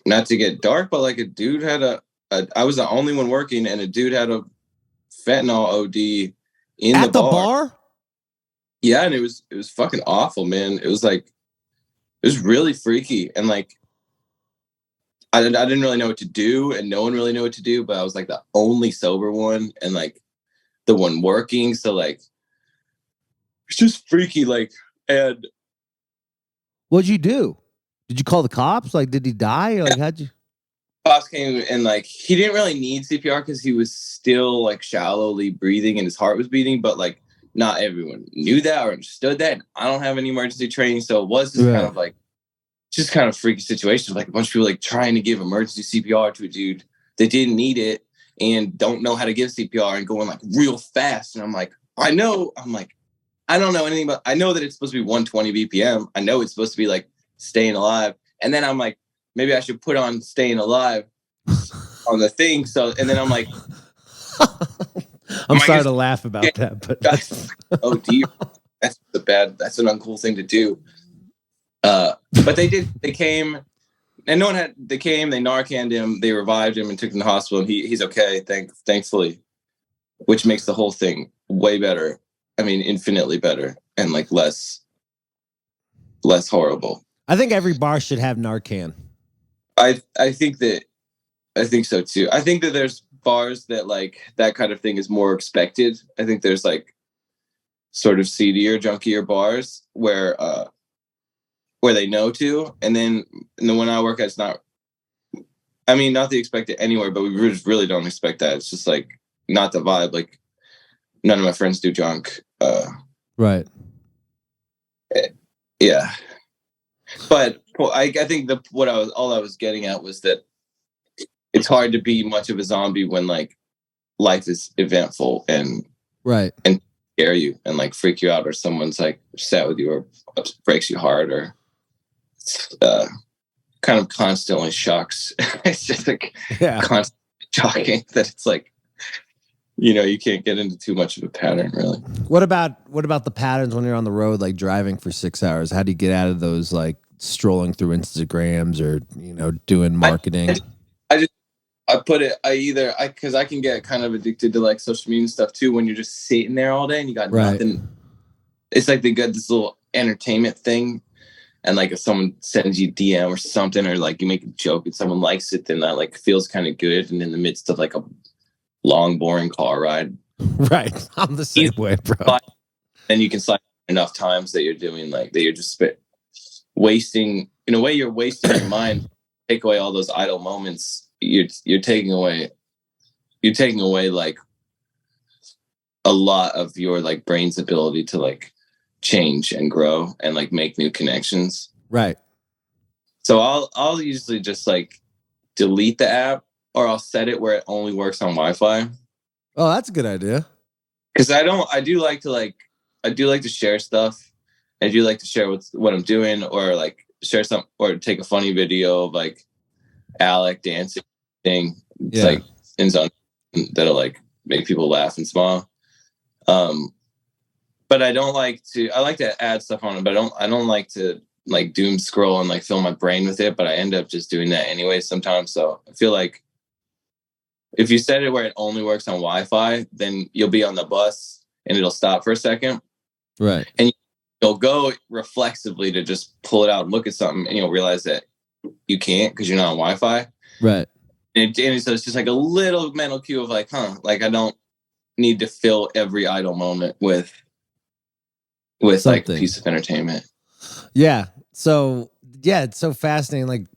not to get dark, but like a dude had I was the only one working, and a dude had a fentanyl OD in at the bar. Yeah, and it was fucking awful, man. It was like, it was really freaky, and like I didn't really know what to do, and no one really knew what to do, but I was like the only sober one and like the one working, so like it's just freaky. Like, and what'd you do? Did you call the cops? Like, did he die? Like, how'd you? Cops came, and like he didn't really need CPR because he was still like shallowly breathing and his heart was beating, but like not everyone knew that or understood that. And I don't have any emergency training, so it was just kind of like freaky situation. Like a bunch of people like trying to give emergency CPR to a dude that didn't need it and don't know how to give CPR, and going like real fast. And I'm like, I don't know anything about. I know that it's supposed to be 120 BPM. I know it's supposed to be like staying alive. And then I'm like, maybe I should put on staying alive on the thing. So, and then I'm like, I'm sorry to laugh about that, but oh dear, that's an uncool thing to do. But they came, and they Narcaned him, they revived him and took him to the hospital, and he's okay, thankfully, which makes the whole thing way better. I mean, infinitely better, and like less horrible. I think every bar should have Narcan. I think so too. I think that there's bars that like that kind of thing is more expected. I think there's like sort of seedier, junkier bars where they know to, and then the one I work at, it's not. I mean, not the expected anywhere, but we just really don't expect that. It's just like not the vibe. Like none of my friends do junk. Right. Yeah. But I think all I was getting at was that it's hard to be much of a zombie when like life is eventful and scare you and like freak you out, or someone's like upset with you or breaks you hard, or kind of constantly shocks. It's just like constantly shocking that it's like, you can't get into too much of a pattern, really. What about the patterns when you're on the road, like driving for 6 hours? How do you get out of those, like strolling through Instagrams or, doing marketing? Because I can get kind of addicted to like social media and stuff too, when you're just sitting there all day and you got nothing. It's like they got this little entertainment thing. And like if someone sends you DM or something, or like you make a joke and someone likes it, then that like feels kind of good. And in the midst of like a long, boring car ride. Right. I'm the same way, bro. Then you can cycle enough times that you're doing like that, you're just wasting, in a way, you're wasting your mind. Take away all those idle moments. You're taking away like a lot of your like brain's ability to like change and grow and like make new connections. Right. So I'll usually just like delete the app, or I'll set it where it only works on Wi-Fi. Oh, that's a good idea. Because I do like to share stuff. I do like to share what I'm doing, or like share some, or take a funny video of like Alec dancing. It's like in zone that'll like make people laugh and smile. But I like to add stuff on it, but I don't like to like doom scroll and like fill my brain with it, but I end up just doing that anyway sometimes. So I feel like if you set it where it only works on Wi-Fi, then you'll be on the bus and it'll stop for a second. Right. And you'll go reflexively to just pull it out and look at something, and you'll realize that you can't because you're not on Wi-Fi. Right. And so it's just like a little mental cue of like, like I don't need to fill every idle moment with something. Like a piece of entertainment. Yeah. So yeah, it's so fascinating. Like,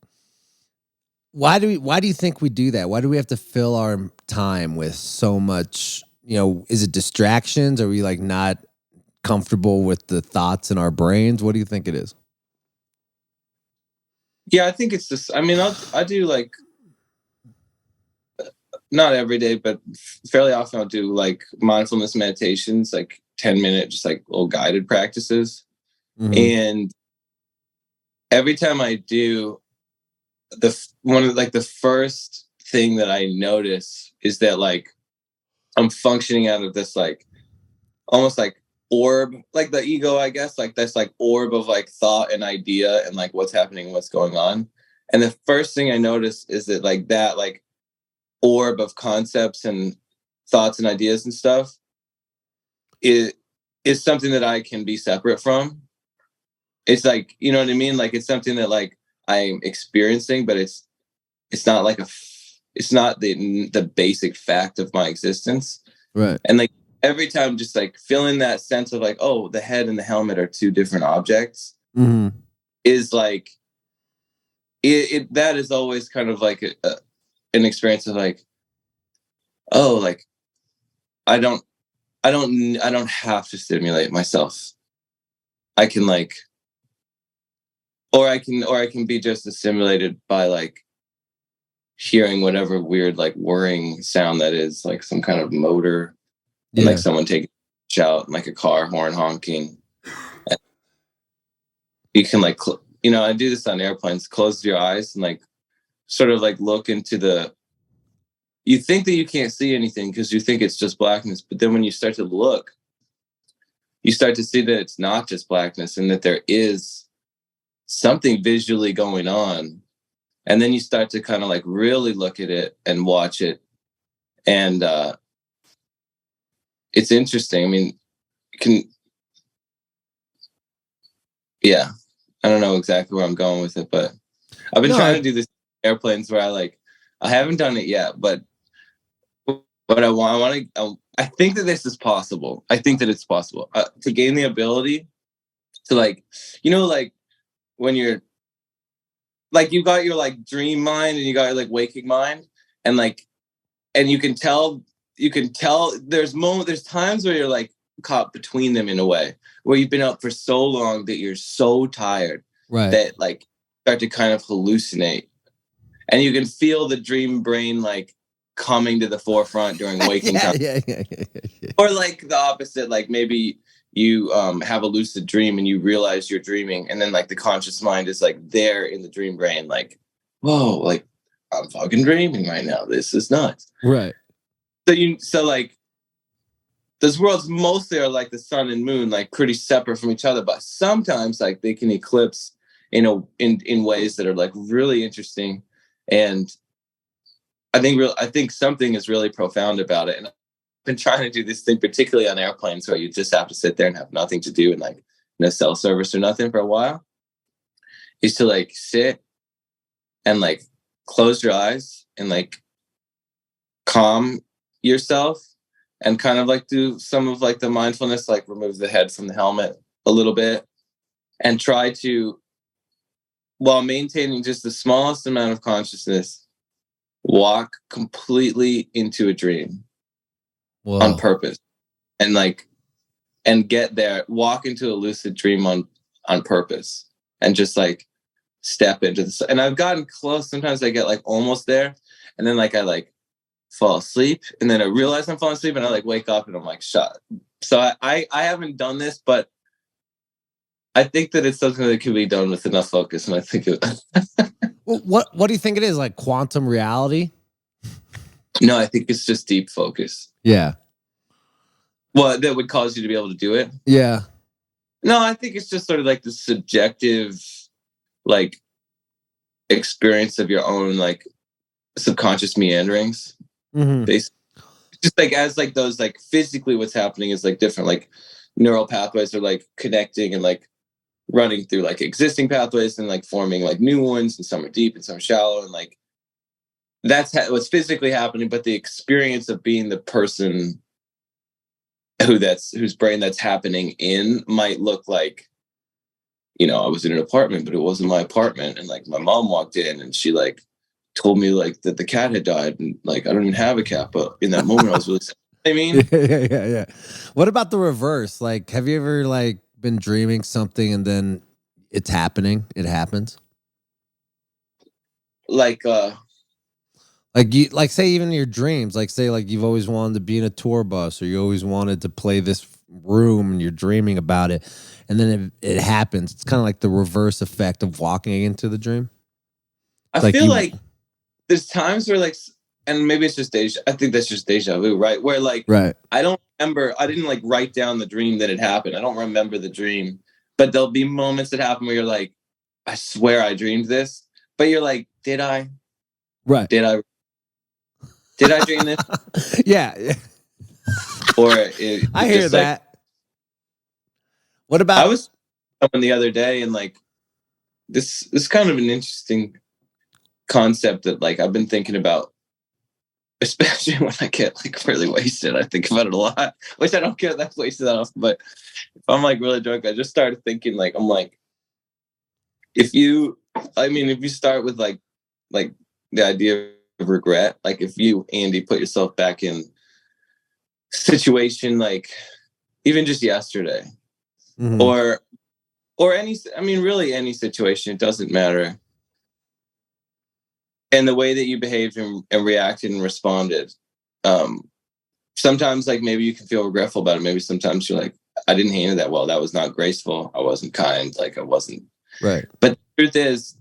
why do you think we do that? Why do we have to fill our time with so much? Is it distractions? Are we like not comfortable with the thoughts in our brains? What do you think it is? Yeah, I think it's just. I mean, I do like not every day, but fairly often I'll do like mindfulness meditations, like 10-minute, just like little guided practices. Mm-hmm. And every time I do, the first thing that I notice is that like I'm functioning out of this like almost like orb, like the ego, I guess, like this like orb of like thought and idea and like what's happening, what's going on. And the first thing I notice is that that orb of concepts and thoughts and ideas and stuff is something that I can be separate from. It's like, you know what I mean? Like it's something that like I'm experiencing, but it's not like it's not the basic fact of my existence. Right. And like every time just like feeling that sense of like, oh, the head and the helmet are two different objects. Mm-hmm. Is like it that is always kind of like an experience of like, oh, like I don't have to stimulate myself. I can like, or I can be just as stimulated by like hearing whatever weird like whirring sound that is, like some kind of motor, and like someone taking a shout, and like a car horn honking. And you can like I do this on airplanes. Close your eyes and like sort of like look into you think that you can't see anything because you think it's just blackness, but then when you start to look, you start to see that it's not just blackness and that there is something visually going on. And then you start to kind of like really look at it and watch it. And it's interesting. I mean, I don't know exactly where I'm going with it, but I've been trying to do this airplanes where I haven't done it yet, but what I think that this is possible. I think that it's possible to gain the ability to like when you're like, you got your like dream mind and you got your like waking mind, and you can tell there's times where you're like caught between them in a way where you've been up for so long that you're so tired, right, that like start to kind of hallucinate, and you can feel the dream brain like coming to the forefront during waking time. Yeah. Or like the opposite, like maybe you have a lucid dream and you realize you're dreaming, and then like the conscious mind is like there in the dream brain, like, whoa, like I'm fucking dreaming right now. This is nuts. Right. So like those worlds mostly are like the sun and moon, like pretty separate from each other, but sometimes like they can eclipse in ways that are like really interesting. And I think something is really profound about it. And I've been trying to do this thing, particularly on airplanes, where you just have to sit there and have nothing to do and like no cell service or nothing for a while, is to like sit and like close your eyes and like calm yourself and kind of like do some of like the mindfulness, like remove the head from the helmet a little bit and try to, while maintaining just the smallest amount of consciousness, walk completely into a dream. Whoa. On purpose. and get there, walk into a lucid dream on purpose, and just like step into this. And I've gotten close. Sometimes I get like almost there, and then like I like fall asleep, and then I realize I'm falling asleep, and I like wake up and I'm like shut. So I haven't done this, but I think that it's something that can be done with enough focus, and I think it. Well, what do you think it is? Like quantum reality? No, I think it's just deep focus. Yeah. Well, that would cause you to be able to do it. Yeah. No, I think it's just sort of like the subjective, like, experience of your own like subconscious meanderings. Mm-hmm. Just like as like those like physically what's happening is like different like neural pathways are like connecting and like running through like existing pathways and like forming like new ones, and some are deep and some are shallow, and like that's what's physically happening. But the experience of being the person whose brain that's happening in might look like, you know, I was in an apartment, but it wasn't my apartment, and like my mom walked in and she like told me like that the cat had died, and like I don't even have a cat, but in that moment I was really sad. I mean, yeah. What about the reverse? Like, have you ever like been dreaming something and then it's happening? It happens. like you like say even in your dreams, like say like you've always wanted to be in a tour bus, or you always wanted to play this room, and you're dreaming about it, and then it happens. It's kind of like the reverse effect of walking into the dream. I feel like there's times where like, and maybe it's just I think that's just deja vu, right? Where like, right. I don't remember, I didn't like write down the dream that had happened. I don't remember the dream, but there'll be moments that happen where you're like, I swear I dreamed this, but you're like, did I? Right. Did I dream this? Yeah. Or I hear that. Like, what about? I was someone the other day, and like this is kind of an interesting concept that like I've been thinking about, especially when I get like really wasted. I think about it a lot, which I don't get that wasted enough. But if I'm like really drunk, I just started thinking like, I'm like, if you start with like the idea of regret, like if you, Andy, put yourself back in situation like even just yesterday, mm-hmm. or any, I mean really any situation, it doesn't matter, and the way that you behaved and reacted and responded, sometimes like maybe you can feel regretful about it. Maybe sometimes you're like, I didn't handle that well, that was not graceful, I wasn't kind, like I wasn't right. But the truth is,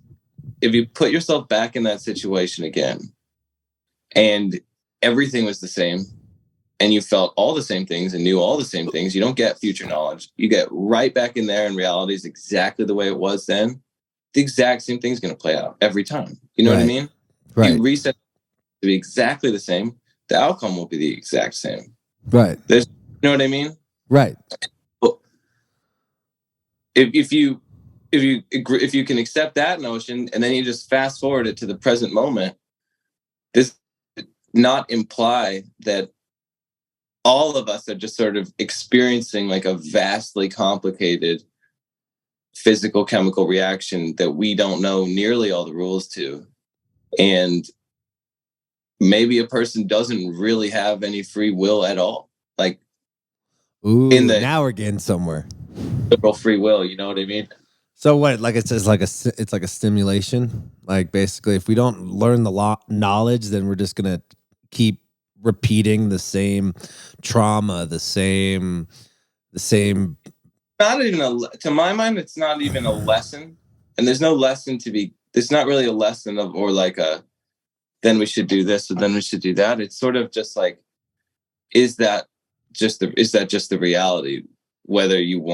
if you put yourself back in that situation again and everything was the same, and you felt all the same things and knew all the same things, you don't get future knowledge. You get right back in there, and reality is exactly the way it was then. The exact same thing is going to play out every time. You know what I mean? Right. You reset to be exactly the same. The outcome will be the exact same. Right. You know what I mean? Right. If you can accept that notion, and then you just fast forward it to the present moment, this does not imply that all of us are just sort of experiencing like a vastly complicated physical chemical reaction that we don't know nearly all the rules to. And maybe a person doesn't really have any free will at all. Like, ooh, now we're getting somewhere. Liberal free will, you know what I mean? So what? Like it says, it's like a stimulation. Like basically, if we don't learn the knowledge, then we're just gonna keep repeating the same trauma, the same. Not even to my mind, it's not even a lesson, and there's no lesson to be. There's not really a lesson of, or like a, then we should do this, or then we should do that. It's sort of just like, is that just the reality? Whether you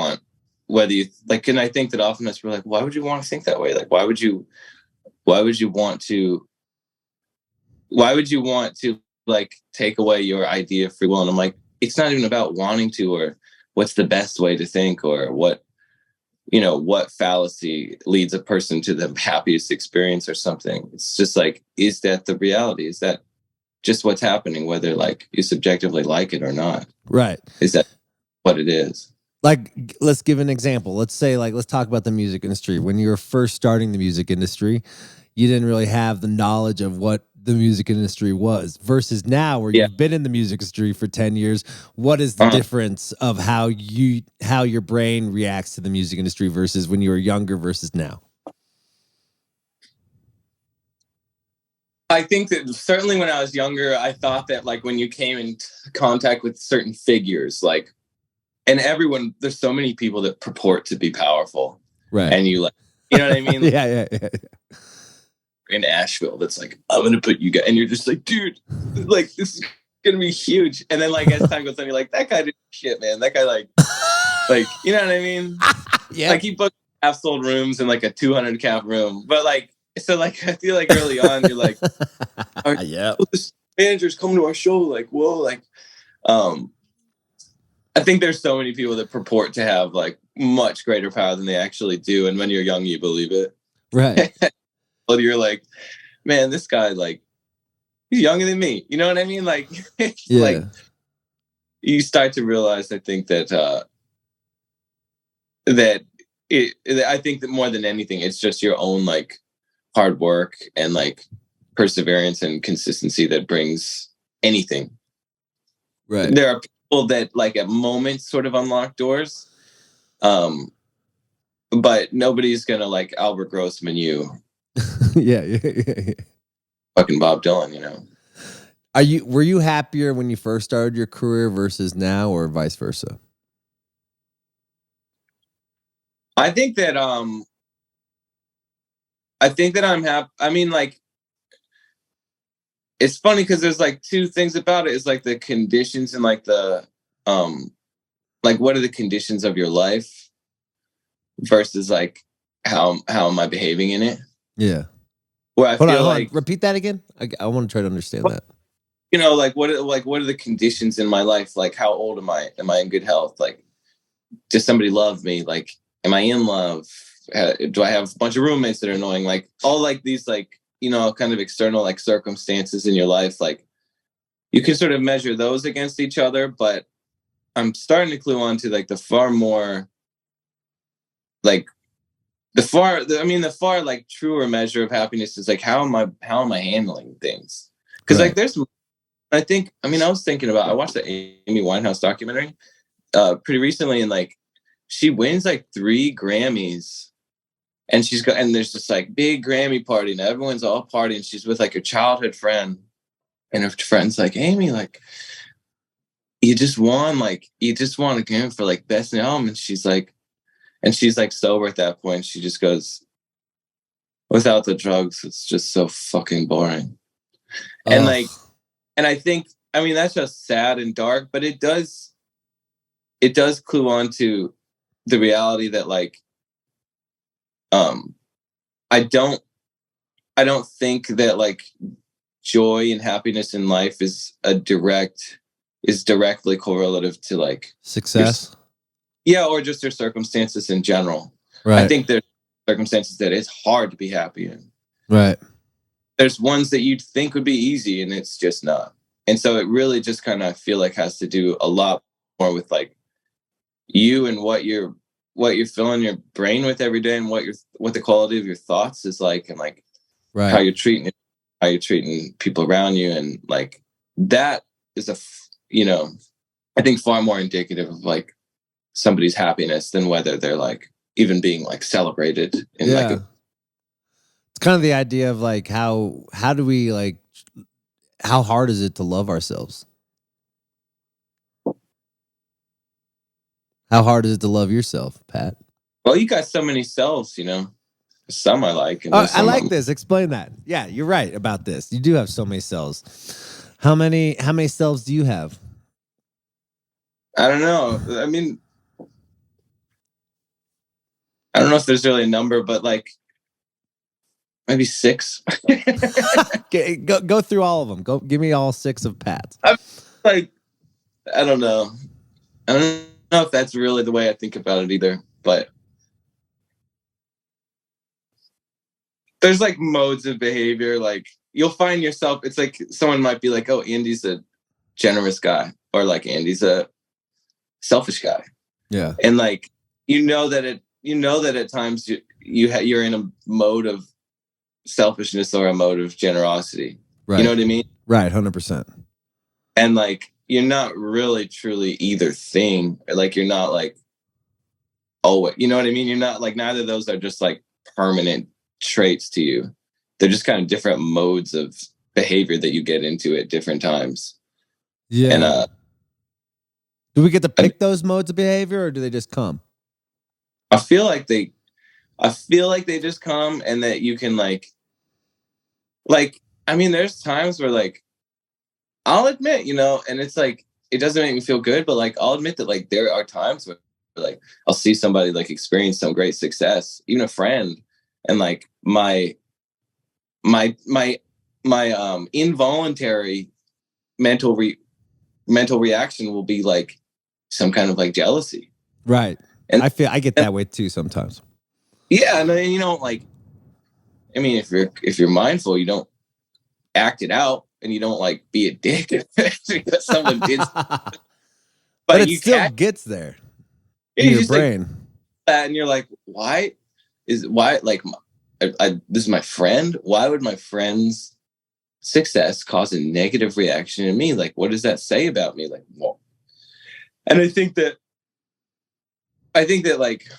like, and I think that often we're like, why would you want to think that way? Like, why would you want to like take away your idea of free will? And I'm like, it's not even about wanting to, or what's the best way to think, or what fallacy leads a person to the happiest experience or something. It's just like, is that the reality? Is that just what's happening, whether like you subjectively like it or not? Right. Is that what it is? Like, let's give an example. Let's say, like, let's talk about the music industry. When you were first starting the music industry, you didn't really have the knowledge of what the music industry was versus now where you've been in the music industry for 10 years. What is the difference of how your brain reacts to the music industry versus when you were younger versus now? I think that certainly when I was younger, I thought that like when you came in contact with certain figures, like, and everyone, there's so many people that purport to be powerful. Right. And you like, you know what I mean? Yeah. In Asheville, that's like, I'm going to put you guys, and you're just like, dude, like this is going to be huge. And then like as time goes on, you're like, that guy did shit, man. That guy like, you know what I mean? Yeah. Like he booked half sold rooms in like a 200 cap room. But like, so like, I feel like early on, you're like, this manager's coming to our show. Like, whoa, like, I think there's so many people that purport to have like much greater power than they actually do. And when you're young, you believe it. Right. Well, you're like, man, this guy, like, he's younger than me. You know what I mean? Like, like you start to realize, I think that, I think that more than anything, it's just your own like hard work and like perseverance and consistency that brings anything. Right. There are people that like at moments sort of unlock doors. But nobody's gonna like Albert Grossman you. Yeah. Fucking Bob Dylan, you know. Were you happier when you first started your career versus now, or vice versa? I think that I'm happy. I mean, like, it's funny because there's like two things about it. It's like the conditions and like the like what are the conditions of your life versus like how am I behaving in it? Yeah. Where I hold feel on. Repeat that again. I want to try to understand that. You know, like what are the conditions in my life? Like how old am I? Am I in good health? Like, does somebody love me? Like, am I in love? Do I have a bunch of roommates that are annoying? Like all like these like, you know, kind of external like circumstances in your life. Like you can sort of measure those against each other, but I'm starting to clue on to like the far like truer measure of happiness is like how am I handling things? Because like there's, I was thinking about, I watched the Amy Winehouse documentary pretty recently, and like she wins like 3 Grammys, and there's this like big Grammy party, and everyone's all partying. She's with like her childhood friend, and her friend's like, Amy, like you just won a Grammy for like best new album, and she's like sober at that point. She just goes, without the drugs, it's just so fucking boring. And like, and I think, I mean, that's just sad and dark, but it does clue on to the reality that like, I don't think that like joy and happiness in life is directly correlative to like success. Or just your circumstances in general. Right. I think there's circumstances that it's hard to be happy in. Right. There's ones that you'd think would be easy, and it's just not. And so it really just kind of, I feel like, has to do a lot more with like you and what you're filling your brain with every day, and what the quality of your thoughts is like, and like how you're treating people around you, and like that is I think far more indicative of like somebody's happiness than whether they're like even being like celebrated in like it's kind of the idea of like how do we like, how hard is it to love ourselves? How hard is it to love yourself, Pat? Well, you got so many selves, you know. Some I like. And I like this. Explain that. Yeah, you're right about this. You do have so many cells. How many selves do you have? I don't know. I mean, I don't know if there's really a number, but like maybe 6. Go through all of them. Go give me all 6 of Pat's. I'm like, I don't know. I don't know if that's really the way I think about it either, but there's like modes of behavior. Like you'll find yourself, it's like someone might be like, oh, Andy's a generous guy, or like Andy's a selfish guy. Yeah. And like, you know that at times you're in a mode of selfishness or a mode of generosity. Right. You know what I mean? Right. 100%. And like, you're not really truly either thing. Like, you're not like, oh, you know what I mean? You're not like, neither of those are just like permanent traits to you. They're just kind of different modes of behavior that you get into at different times. Yeah. And do we get to pick those modes of behavior, or do they just come? I feel like they just come, and that you can like, I mean, there's times where like, I'll admit, you know, and it's like, it doesn't make me feel good, but like, I'll admit that like, there are times where like, I'll see somebody like experience some great success, even a friend, and like my involuntary mental reaction will be like some kind of like jealousy. Right. And I get that way too sometimes. Yeah. And then, you know, like, I mean, if you're mindful, you don't act it out, and you don't like be a dick because someone did. But it still gets there in your brain. Like that, and you're like, why like this is my friend? Why would my friend's success cause a negative reaction in me? Like, what does that say about me? Like, well, and I think that like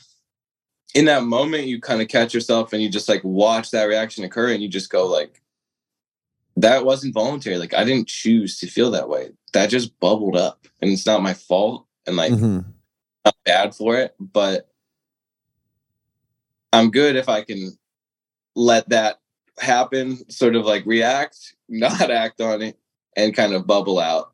in that moment you kind of catch yourself, and you just like watch that reaction occur, and you just go like, that wasn't voluntary. Like, I didn't choose to feel that way. That just bubbled up, and it's not my fault, and like, not bad for it, but I'm good if I can let that happen, sort of like react, not act on it, and kind of bubble out.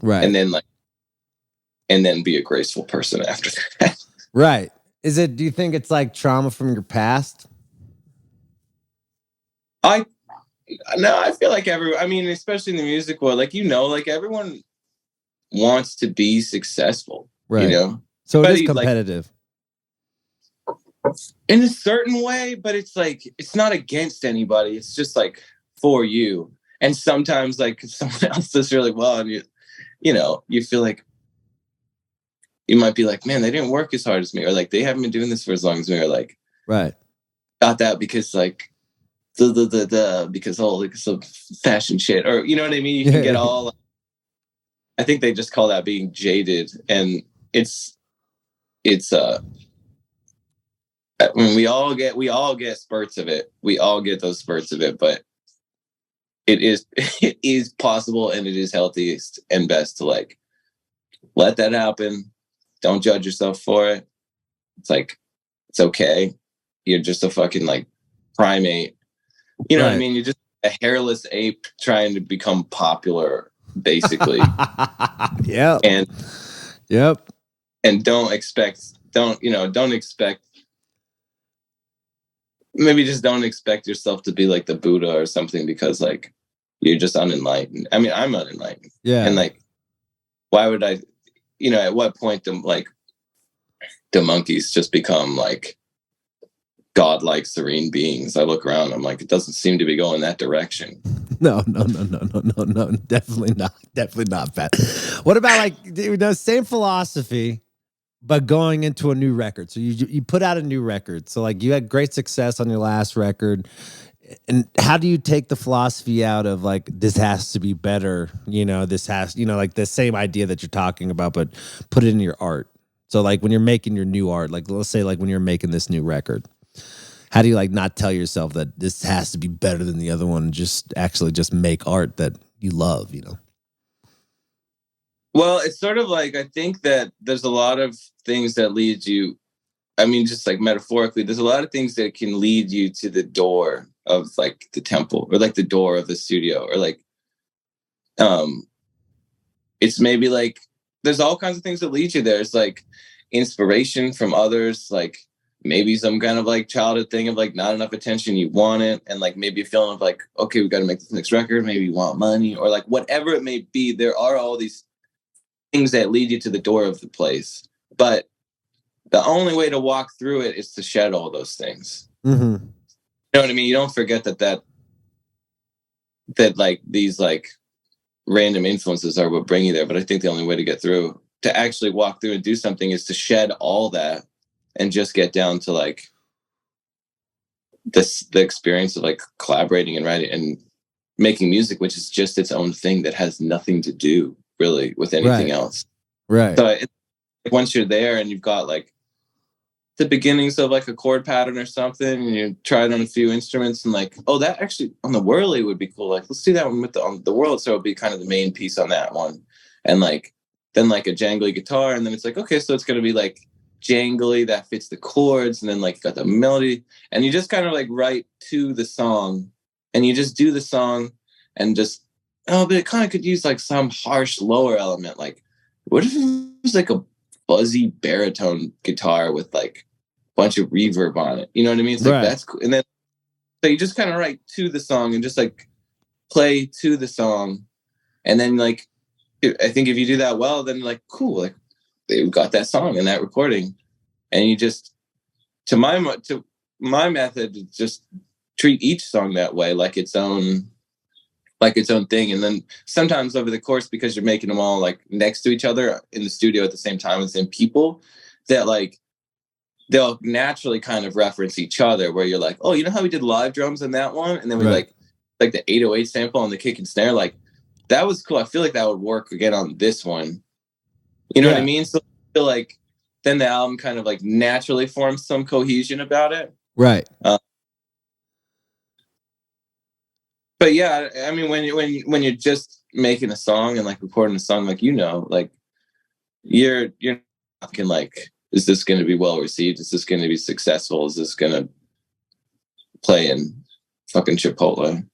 Right. And then be a graceful person after that. Right. Do you think it's like trauma from your past? No, I feel like especially in the music world, like, you know, like everyone wants to be successful, right? You know, so it is competitive, like, in a certain way, but it's like, it's not against anybody. It's just like for you. And sometimes like someone else does really well, and you know, you feel like you might be like, man, they didn't work as hard as me, or like they haven't been doing this for as long as me, or like, right? Got that because like. Because all like some fashion shit, or you know what I mean? You can get all. I think they just call that being jaded, and it's. I mean, we all get spurts of it. We all get those spurts of it, but it is possible, and it is healthiest and best to like let that happen. Don't judge yourself for it. It's like, it's okay. You're just a fucking like primate. You know what I mean? You're just a hairless ape trying to become popular, basically. Yep. And don't expect, maybe just don't expect yourself to be like the Buddha or something, because like, you're just unenlightened. I mean, I'm unenlightened. Yeah. And like, why would I, at what point do like the monkeys just become like godlike serene beings? I look around, I'm like, it doesn't seem to be going that direction. No, definitely not, Pat. What about like same philosophy, but going into a new record? So you put out a new record, so like you had great success on your last record, and how do you take the philosophy out of like, this has to be better, this has, like the same idea that you're talking about, but put it in your art? So like when you're making your new art, like let's say like when you're making this new record, how do you like not tell yourself that this has to be better than the other one, and just actually just make art that you love, Well, it's sort of like, I think that there's a lot of things that lead you, I mean, just like metaphorically, there's a lot of things that can lead you to the door of like the temple, or like the door of the studio, or like, it's maybe like, there's all kinds of things that lead you there. It's like inspiration from others, like maybe some kind of like childhood thing of like not enough attention, you want it, and like maybe a feeling of like, okay, we got to make this next record, maybe you want money, or like whatever it may be. There are all these things that lead you to the door of the place, but the only way to walk through it is to shed all those things. Mm-hmm. You know what I mean? You don't forget that like these like random influences are what bring you there, but I think the only way to get through, to actually walk through and do something, is to shed all that and just get down to like the experience of like collaborating and writing. And making music, which is just its own thing that has nothing to do really with anything else. Right. So once you're there and you've got like the beginnings of like a chord pattern or something, and you try it on a few instruments and like, oh, that actually on the whirly would be cool. Like, let's do that one with on the world. So it'll be kind of the main piece on that one. And like, then like a jangly guitar. And then it's like, okay, so it's going to be like jangly that fits the chords. And then like got the melody, and you just kind of like write to the song, and you just do the song and just, oh, but it kind of could use like some harsh lower element. Like, what if it was like a fuzzy baritone guitar with like a bunch of reverb on it? You know what I mean? It's like, that's cool. And then so you just kind of write to the song and just like play to the song. And then like, I think if you do that well, then like, cool, like they've got that song and that recording. And you just, to my method, just treat each song that way, like its own thing. And then sometimes over the course, because you're making them all like next to each other in the studio at the same time as in people, that like they'll naturally kind of reference each other, where you're like, oh, you know how we did live drums in that one, and then we like the 808 sample on the kick and snare, like that was cool. I feel like that would work again on this one. You know what I mean? So I feel like then the album kind of like naturally forms some cohesion about it. Right. But yeah, I mean, when you're just making a song and like recording a song, like, you know, like you're thinking like, is this going to be well received? Is this going to be successful? Is this going to play in fucking Chipotle?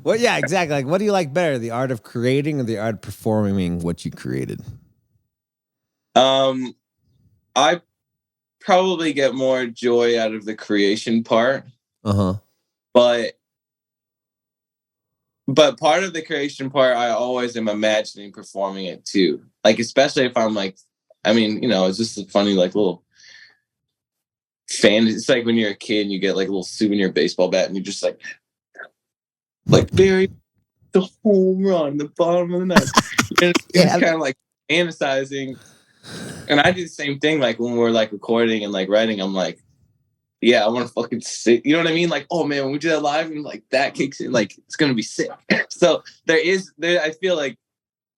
Well, yeah, exactly. Like, what do you like better, the art of creating or the art of performing what you created? I probably get more joy out of the creation part. But part of the creation part, I always am imagining performing it too. Like, especially if I'm like, I mean, you know, it's just a funny, like, little fan. It's like when you're a kid and you get like a little souvenir baseball bat and you're just like bury the home run, the bottom of the net. It's kind of like fantasizing. And I do the same thing, like when we're like recording and like writing, I'm like, yeah, I want to fucking sit. You know what I mean? Like, oh man, when we do that live and like that kicks in, like it's gonna be sick. So there. I feel like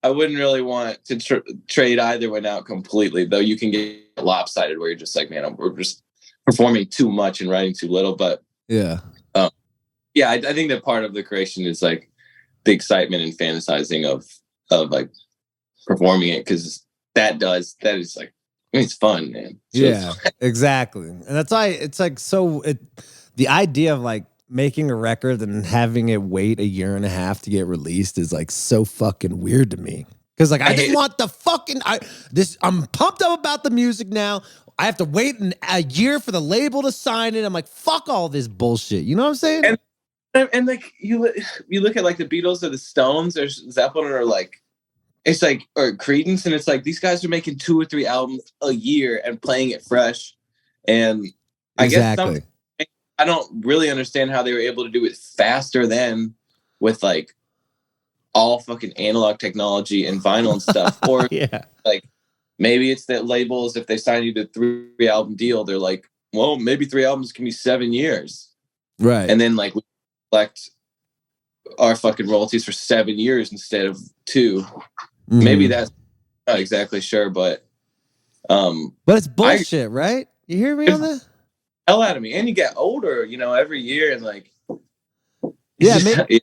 I wouldn't really want to trade either one out completely, though. You can get lopsided where you're just like, man, we're just performing too much and writing too little. But yeah, I think that part of the creation is like the excitement and fantasizing of like performing it, because that is like, I mean, it's fun, man. Yeah, exactly. And that's why it's like, the idea of like making a record and having it wait a year and a half to get released is like so fucking weird to me. Because like, I just want the fucking, I'm pumped up about the music now. I have to wait a year for the label to sign it. I'm like, fuck all this bullshit. You know what I'm saying? And like, you look at like the Beatles or the Stones or Zeppelin or like, it's like, or Creedence, and it's like these guys are making 2 or 3 albums a year and playing it fresh. And I guess I don't really understand how they were able to do it faster then with like all fucking analog technology and vinyl and stuff. Or like maybe it's that labels, if they sign you to 3 album deal, they're like, well, maybe 3 albums can be 7 years. Right. And then like we collect our fucking royalties for 7 years instead of 2. Maybe that's not exactly sure, but it's bullshit, right? You hear me on that? Hell out of me. And you get older, you know, every year, and like, I think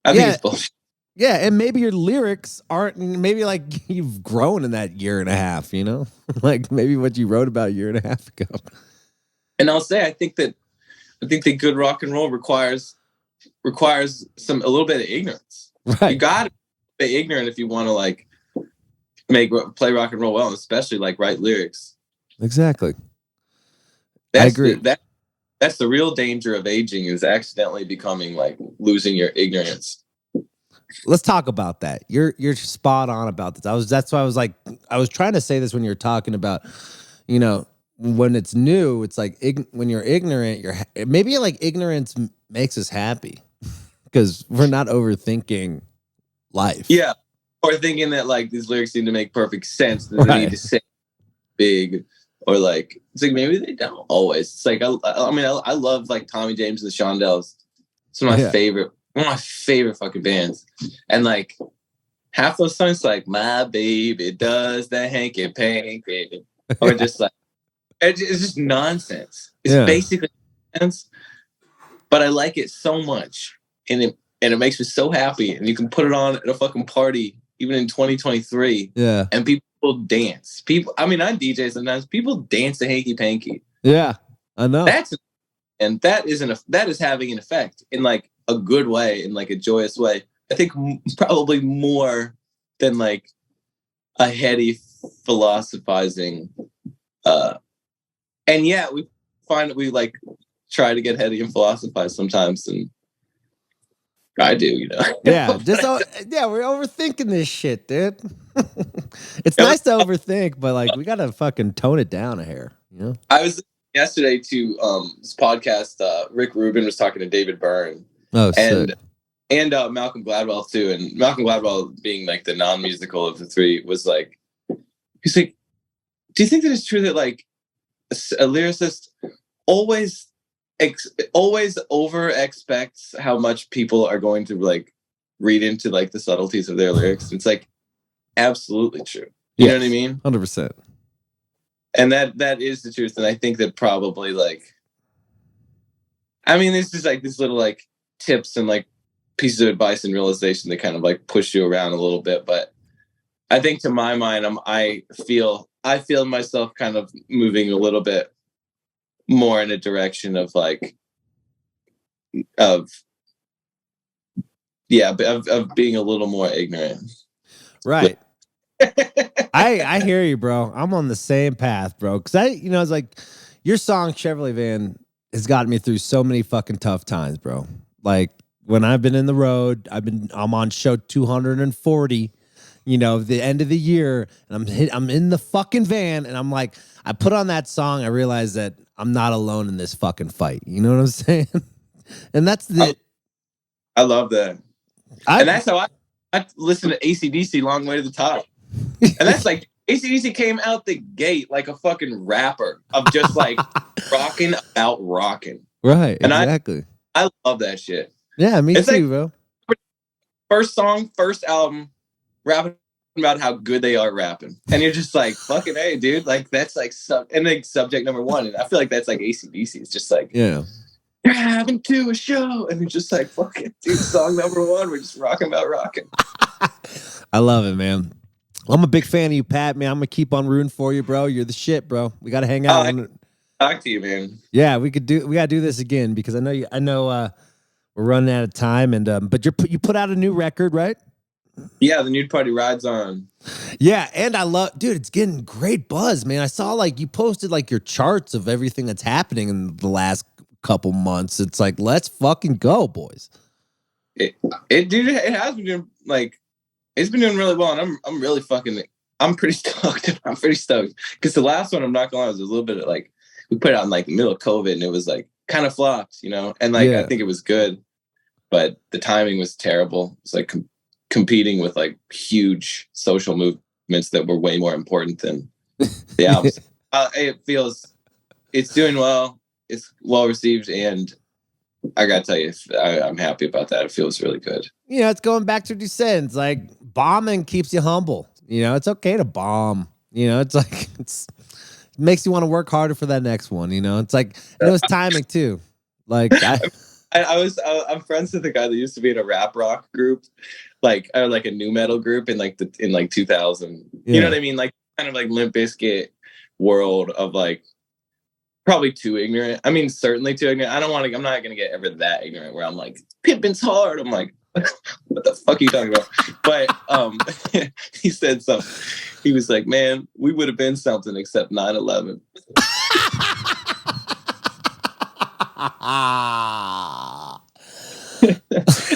it's bullshit. Yeah, and maybe your lyrics aren't, maybe like you've grown in that year and a half, you know? Like maybe what you wrote about a year and a half ago. And I'll say, I think that good rock and roll requires a little bit of ignorance. Right. You gotta be ignorant if you want to like play rock and roll well, and especially like write lyrics. Exactly. I agree. That's the real danger of aging, is accidentally becoming like losing your ignorance. Let's talk about that. You're spot on about this. That's why I was trying to say this when you're talking about, you know, when it's new, it's like when you're ignorant, maybe like ignorance makes us happy because we're not overthinking life. Yeah. Or thinking that like these lyrics need to make perfect sense. That they need to say big, or like, it's like maybe they don't always. It's like, I mean, I love like Tommy James and the Shondells. It's one of my favorite One of my favorite fucking bands. And like half those songs like my baby does the hanky panky, or just like it's just nonsense. It's basically nonsense, but I like it so much, and it makes me so happy. And you can put it on at a fucking party, even in 2023. Yeah, and people dance. I DJ sometimes. People dance to hanky panky. Yeah, I know. That is having an effect in like a good way, in like a joyous way. I think probably more than like a heady philosophizing. And yeah, we find that we like try to get heady and philosophize sometimes, and I do, you know. Yeah, we're overthinking this shit, dude. It's nice to overthink, but like we gotta fucking tone it down a hair, you know. I was yesterday to this podcast. Rick Rubin was talking to David Byrne. Oh, sick. And Malcolm Gladwell too. And Malcolm Gladwell, being like the non-musical of the three, was like, he's like, do you think that it's true that like a lyricist always over expects how much people are going to like read into like the subtleties of their lyrics? It's like absolutely true. You know what I mean? 100%. And that is the truth. And I think that probably like, I mean, this is like this little like tips and like pieces of advice and realization that kind of like push you around a little bit. But I think to my mind, I feel myself kind of moving a little bit more in a direction of like, of being a little more ignorant. Right. I hear you, bro. I'm on the same path, bro. Cause it's like your song Chevrolet Van has gotten me through so many fucking tough times, bro. Like when I've been in the road, I'm on show 240, the end of the year, and I'm in the fucking van, and I'm like, I put on that song, I realize that I'm not alone in this fucking fight. You know what I'm saying? And that's I love that. And that's how I listen to AC/DC Long Way to the Top. And that's like AC/DC came out the gate like a fucking rapper of just like rocking about rocking. Right, and exactly. I love that shit. Yeah, me it's too, like, bro. First song, first album, rapping about how good they are rapping. And you're just like, fucking hey, dude. Like that's like subject number one. And I feel like that's like AC/DC. It's just like, yeah, you're having to a show. And it's just like, fucking dude, song number one. We're just rocking about rocking. I love it, man. I'm a big fan of you, Pat, man. I'm going to keep on rooting for you, bro. You're the shit, bro. We got to hang out. Talk to you, man. Yeah, we got to do this again because I know we're running out of time, and but you put out a new record, right? Yeah, the Nude Party rides on. Yeah, and dude, it's getting great buzz, man. I saw like you posted like your charts of everything that's happening in the last couple months. It's like, let's fucking go, boys. It has been doing like, it's been doing really well, and I'm really fucking, I'm pretty stoked. I'm pretty stoked because the last one, I'm not gonna lie, was a little bit of like, we put it out in like the middle of COVID, and it was like kind of flopped, and like I think it was good, but the timing was terrible. It's like competing with like huge social movements that were way more important than the albums. It's doing well. It's well received, and I gotta tell you, I'm happy about that. It feels really good. It's going back to what you said. It's like bombing keeps you humble. It's okay to bomb. It's like it makes you want to work harder for that next one. It's like it's timing too. Like I'm friends with a guy that used to be in a rap rock group, like a new metal group in 2000. Yeah. You know what I mean? Like kind of like Limp Bizkit world of like probably too ignorant. I mean, certainly too ignorant. I'm not gonna get ever that ignorant where I'm like, pimpin's hard. I'm like, what the fuck are you talking about? But he said something. He was like, man, we would have been something except 9/11.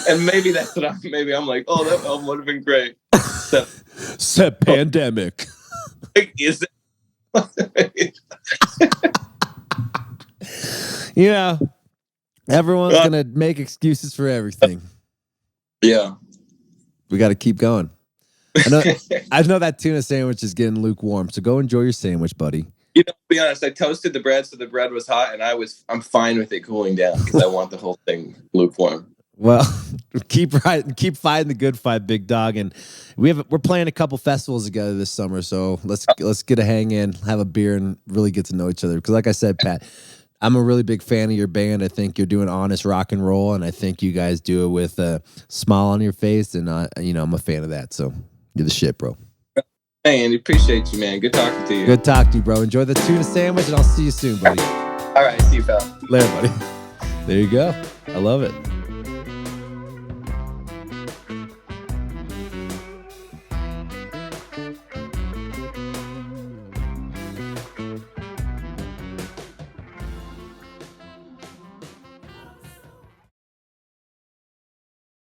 And maybe that's what I'm like, oh, that album would have been great. Except pandemic. Is it? Everyone's gonna make excuses for everything. Yeah, we got to keep going. I know that tuna sandwich is getting lukewarm, so go enjoy your sandwich, buddy. To be honest, I toasted the bread so the bread was hot, and I'm fine with it cooling down because I want the whole thing lukewarm. Well, keep fighting the good fight, big dog. And we're playing a couple festivals together this summer, so let's get a hang in, have a beer, and really get to know each other. Because like I said, Pat, I'm a really big fan of your band. I think you're doing honest rock and roll, and I think you guys do it with a smile on your face. And I'm a fan of that. So you're the shit, bro. Hey, Andy, appreciate you, man. Good talking to you. Good talking to you, bro. Enjoy the tuna sandwich, and I'll see you soon, buddy. All right, see you, pal. Later, buddy. There you go. I love it.